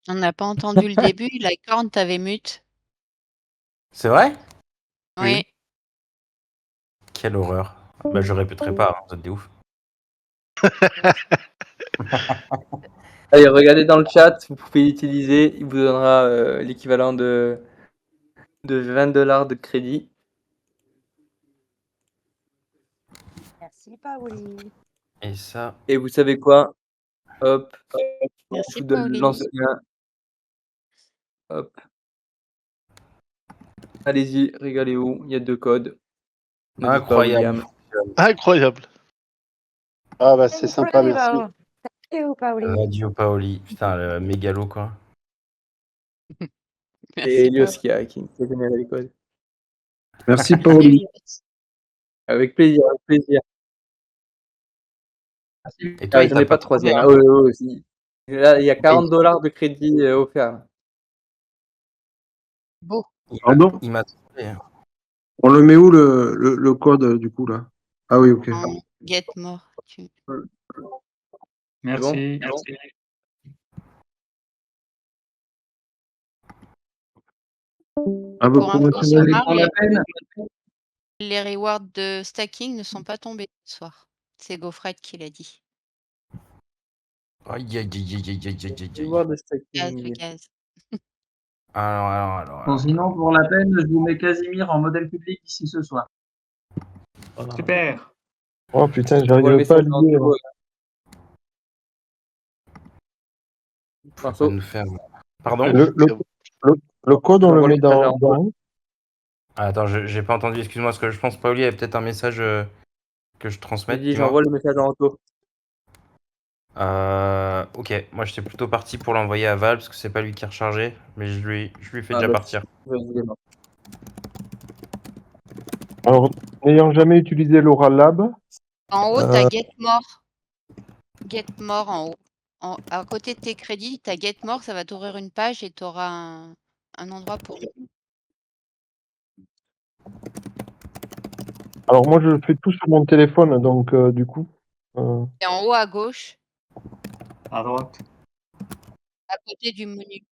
On n'a pas entendu le début, la corne t'avait mute. C'est vrai? Oui. Quelle horreur. Bah je répéterai pas, hein, vous êtes des ouf. Allez, regardez dans le chat, vous pouvez l'utiliser, il vous donnera l'équivalent de de 20 $ de crédit. Merci, Paoli. Et ça. Et vous savez quoi? Hop, je Merci, vous donne Paoli. l'ancien. Hop. Allez-y, régalez-vous. Il y a 2 codes. N'hésite pas, Incroyable. William. Incroyable. Ah bah c'est sympa, merci. Incredible. Thank you, Paoli. Radio Paoli. Putain, le mégalo, quoi. C'est Merci, Elios Paoli. qui a généré les codes. Merci Paoli. Avec plaisir, avec plaisir. Et toi, il J'en t'a ai pas de pas trouvé, troisième. hein. Ah oui, oui, aussi. Là, il y a 40 $ de crédit offert. Beau. Pardon? Il m'a trouvé. hein. On le met où le code du coup là? Ah oui, ok. En get more. Merci. Bon Ah bah Pour info, promotionnel. Somar, les rewards de stacking ne sont pas tombés ce soir. C'est Gaufred qui l'a dit. Aïe, aïe, aïe, aïe, aïe, aïe, aïe, aïe. Voir de Gaz, le stacking. gaz. Alors. Sinon, pour la peine, je vous mets Casimir en modèle public ici ce soir. Super. Oh putain, Je vois le j'arrive pas à message en lire. dessous. Ça Marceau, va nous faire. Pardon? Le code, on le J'envoie le met message dans. en haut. Ah, attends, j'ai pas entendu, excuse-moi, parce que je pense Paoli avait peut-être un message que je j'ai transmette. dit, dis-moi. j'envoie le message en retour. Ok, moi j'étais plutôt parti pour l'envoyer à Val parce que c'est pas lui qui est rechargé, mais je lui fais déjà bah, partir. vas-y, non. Alors, n'ayant jamais utilisé l'Oral Lab, En haut, t'as get more. Get more en haut. À côté de tes crédits, t'as get more, ça va t'ouvrir une page et t'auras un endroit pour. alors moi je fais tout sur mon téléphone, donc du coup. Et en haut à gauche, À droite. à côté du menu.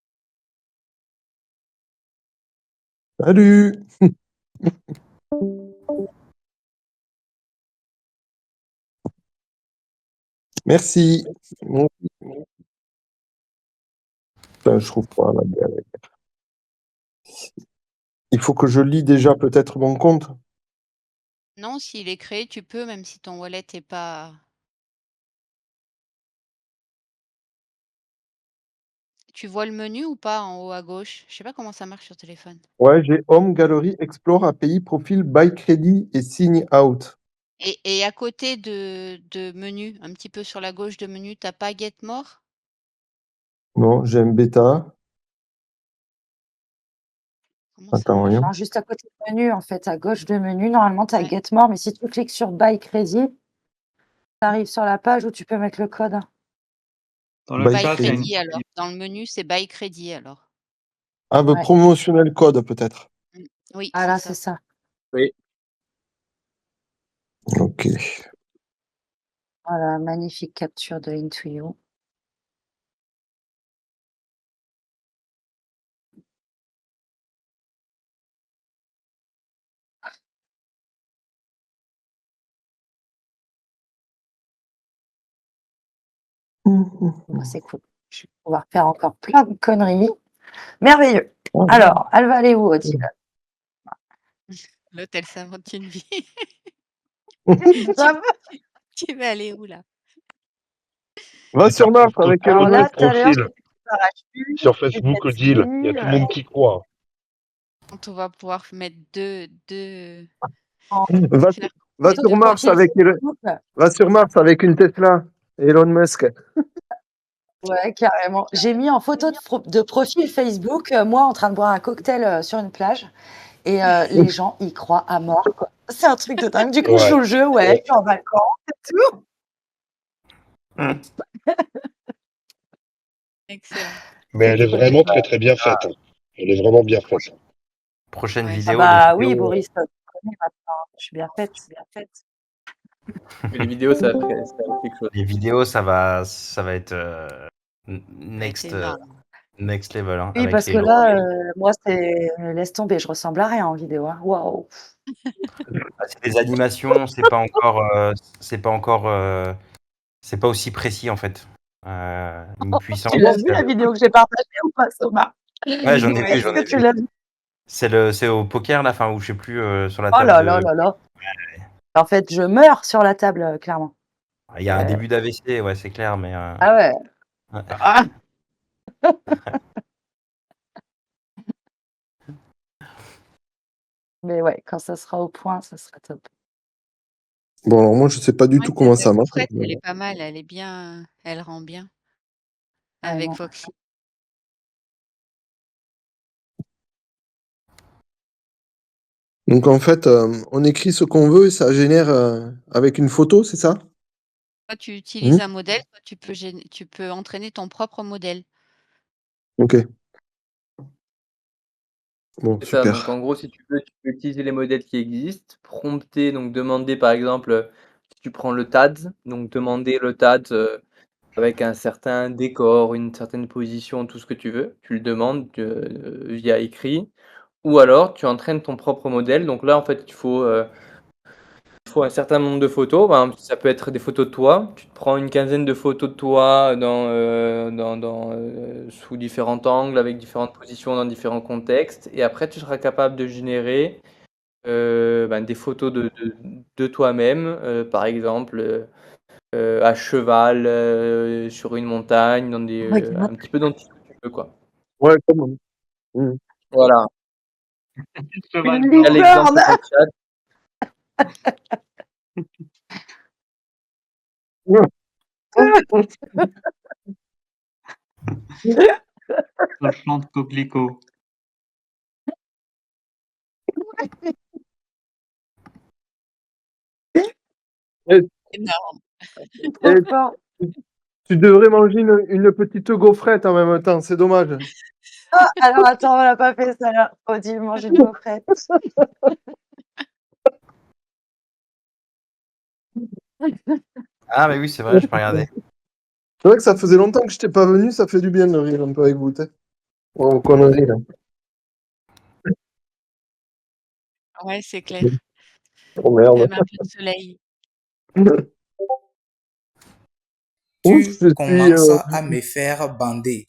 Salut! Merci. Putain, je trouve pas la blague. Il faut que je lis déjà peut-être mon compte. Non, s'il est créé, tu peux, même si ton wallet est pas. Tu vois le menu ou pas en haut à gauche? Je sais pas comment ça marche sur téléphone. Ouais, j'ai Home, Galerie, Explore, API, Profil, Buy Crédit et Sign Out. Et à côté de menu, un petit peu sur la gauche de menu, t'as pas get more? Non, j'ai un bêta. Comment ça Attends, marche? rien. Non, juste à côté du menu, en fait, à gauche de menu, normalement, tu as Ouais. Get More, mais si tu cliques sur Buy Crédit, tu arrives sur la page où tu peux mettre le code. Dans le Buy Buy chat, il y a crédit une... alors. Dans le menu, c'est buy crédit alors. Ah, bah, Ouais. promotionnel code peut-être. Oui, Ah là, c'est c'est ça. ça. Oui. Ok. Voilà, magnifique capture de Into You. Bon, c'est cool. Je vais pouvoir faire encore plein de conneries. Merveilleux. Alors, elle va aller où, Odile? L'hôtel s'invente une vie. Grave. Tu vas aller où là? Va sur Mars avec Alors Elon là, Musk. tout à l'heure, j'ai fait du parachute, Sur du Facebook, jet Odile. ski, Il y a tout le monde qui croit. Quand on va pouvoir mettre deux Va, faire va mettre sur deux Mars profils. avec va sur Mars avec une Tesla. Elon Musk. Ouais, carrément. J'ai mis en photo de profil Facebook, moi en train de boire un cocktail sur une plage. Et les gens y croient à mort, quoi. C'est un truc de dingue. Du coup, je joue le jeu, ouais, je suis en vacances et tout. Excellent. Mais elle est vraiment très très bien faite. Elle est vraiment bien faite. Prochaine Ouais. Ah vidéo. bah les oui, vidéos- Boris, tu connais maintenant. Je suis bien faite, je suis bien faite. Mais les vidéos, ça a quelque chose. Les vidéos, ça va être C'est énorme. next level. Hein, Oui, avec parce les que lots. là, moi, c'est laisse tomber, je ressemble à rien en vidéo. Hein. Waouh. Ah, c'est des animations, c'est pas aussi précis en fait. Une puissance. Tu l'as vu la vidéo que j'ai partagée ou pas, Thomas? Ouais, j'en ai vu, Est-ce que tu l'as vu? C'est au poker, là, enfin, ou je sais plus, sur la Oh table là de. là là là. En fait, je meurs sur la table, clairement. Il y a un début d'AVC, ouais, c'est clair, mais. Ah ouais. Ouais. Ah. Mais ouais, quand ça sera au point, ça sera top. Bon, alors moi, je sais pas du Ouais, tout comment la ça marche. gaufrette, elle est pas mal, elle est bien, elle rend bien avec Vraiment. Foxy. Donc en fait, on écrit ce qu'on veut et ça génère avec une photo, c'est ça? Soit tu utilises Mhm. un modèle, soit tu peux entraîner ton propre modèle. Ok. Bon, C'est ça, donc super. en gros, si tu veux, tu peux utiliser les modèles qui existent, prompter, donc demander par exemple, si tu prends le TADS, donc demander le TADS, avec un certain décor, une certaine position, tout ce que tu veux. Tu le demandes, via écrit ou alors tu entraînes ton propre modèle. Donc là, en fait, il faut un certain nombre de photos. Par exemple, ça peut être des photos de toi. Tu te prends une quinzaine de photos de toi sous différents angles, avec différentes positions, dans différents contextes et après tu seras capable de générer, des photos de toi-même, par exemple, à cheval, sur une montagne, Regarde. un petit peu dans tout ce que tu veux, quoi. Ouais, comment? Mhm. Voilà. Cheval Une Il y a blanc. l'exemple licorne. dans le chat. Le plant de coquelicot. Et, Énorme. Trop et fort. tu devrais manger une petite gaufrette en même temps, c'est dommage. Ah, alors attends, on n'a pas fait ça là. Odile mange une gaufrette. Ah, mais oui, c'est vrai, j'ai pas regardé. C'est vrai que ça faisait longtemps que je n'étais pas venu, ça fait du bien de rire un peu avec vous, tu sais. Oh, conneries, là. Ouais, c'est clair. Oh merde. Même un peu de soleil. Ouf, Tu je suis. commences à me faire bander.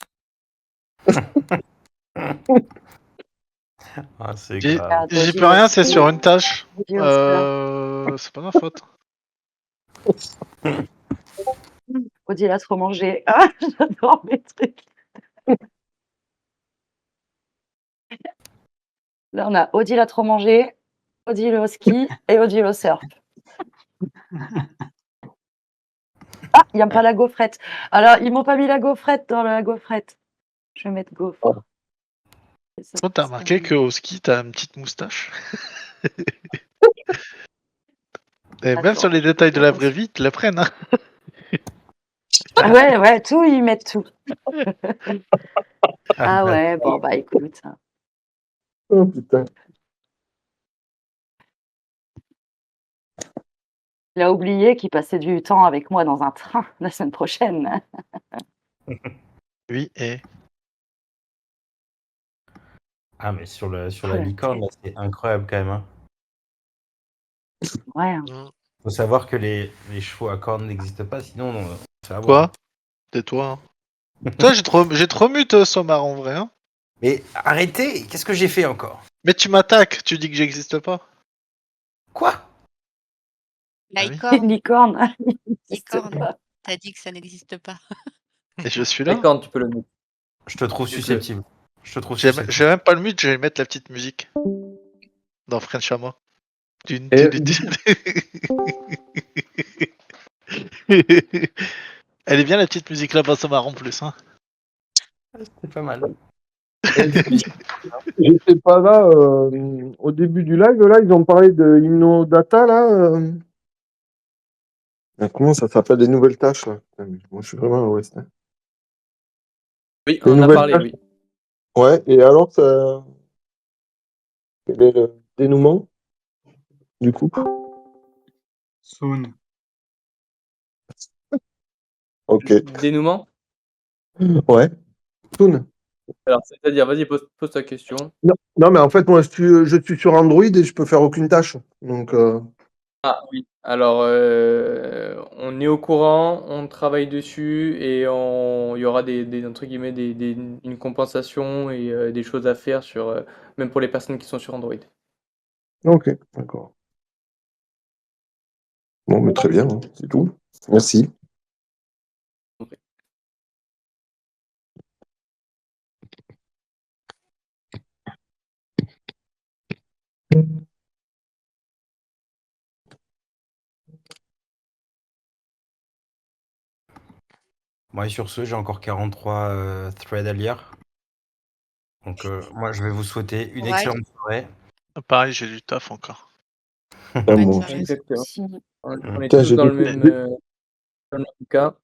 Ah, c'est J'y grave. j'y peux rien, c'est sur une tâche. Odile au surf. C'est pas ma faute. Odile a trop mangé. Ah, j'adore mes trucs. Là, on a Odile a trop mangé, Odile au ski et Odile au surf. Ah, il n'y a pas la gaufrette. Alors, ils m'ont pas mis la gaufrette dans la gaufrette. Je vais mettre gaufre. Et ça, Toi, t'as c'est remarqué qu'au ski, t'as une petite moustache. Et même Attends, sur les je vais détails de faire la un vraie vie, ils te la prennent. Hein. Ah ouais, tout, ils mettent tout. Ah ouais, bon, bah écoute. Oh putain. Il a oublié qu'il passait du temps avec moi dans un train la semaine prochaine. Oui, et Ah, mais sur Oh, la la licorne, là, tête. c'est incroyable quand même. Hein. Ouais. Hein. Faut savoir que les chevaux à cornes n'existent pas, sinon on se fait avoir. quoi? Tais-toi. Hein. Toi, j'ai trop mute Somar en vrai. Hein. Mais arrêtez, qu'est-ce que j'ai fait encore? Mais tu m'attaques, tu dis que j'existe pas. Quoi? Ah oui. Une Licorne, licorne. licorne. T'as dit que ça n'existe pas. Et je suis là. D'accord, tu peux le mettre. Je te trouve susceptible. Je te trouve J'ai susceptible. même pas le mute, je vais mettre la petite musique. Dans French à moi. Et- Elle est bien la petite musique là-bas, ça marrant en plus. Hein. C'est pas mal. J'étais pas là au début du live, là, ils ont parlé de Innodata, là. Comment ça s'appelle, des nouvelles tâches, là? Putain, mais moi, je suis vraiment à l'ouest. Hein. Oui, Des on en a nouvelles parlé, tâches. oui. Ouais, et alors, quel est le dénouement, du coup? Soon. Ok. Dénouement? Ouais. Toon. Alors, c'est-à-dire, vas-y, pose ta question. Non, mais en fait, moi, je suis sur Android et je peux faire aucune tâche. Donc, Ah oui. Alors, on est au courant, on travaille dessus et il y aura entre guillemets, une compensation et des choses à faire sur, même pour les personnes qui sont sur Android. Ok, d'accord. Bon, mais très bien, hein, c'est tout. Merci. Bon, et sur ce, j'ai encore 43 threads à lire. Donc, moi, je vais vous souhaiter une Courage. excellente soirée. Pareil, j'ai du taf encore. Ah, Bonne bon. soirée. Exactement. Si. On est Tiens, tous j'ai dans le des- même, dans le même cas.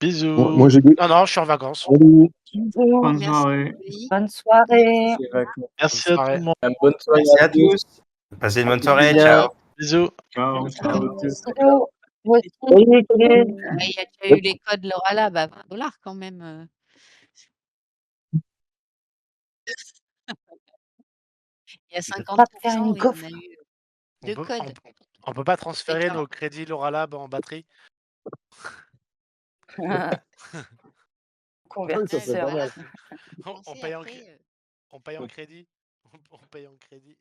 Bisous. Moi, j'ai des... Non, non, je suis en vacances. Salut. Bisous. Bonne Merci. soirée. Louis. Bonne soirée. C'est vrai que- Merci à tout le monde. Bonne soirée Merci à tous. tous. Passez une bonne À soirée. tous. Ciao. Bisous. Ciao. Ciao à tous. Bisous. Moi aussi. Ah, il y a déjà eu les codes Laura là, bah 20 $ quand même. Il y a On va faire 50% une et on coffre. a eu On 2 peut, codes. on peut pas C'est transférer bien. nos crédits Laura Lab en batterie? Convertisseur. Voilà. On Pensez paye après, on paye en crédit. On paye en crédit.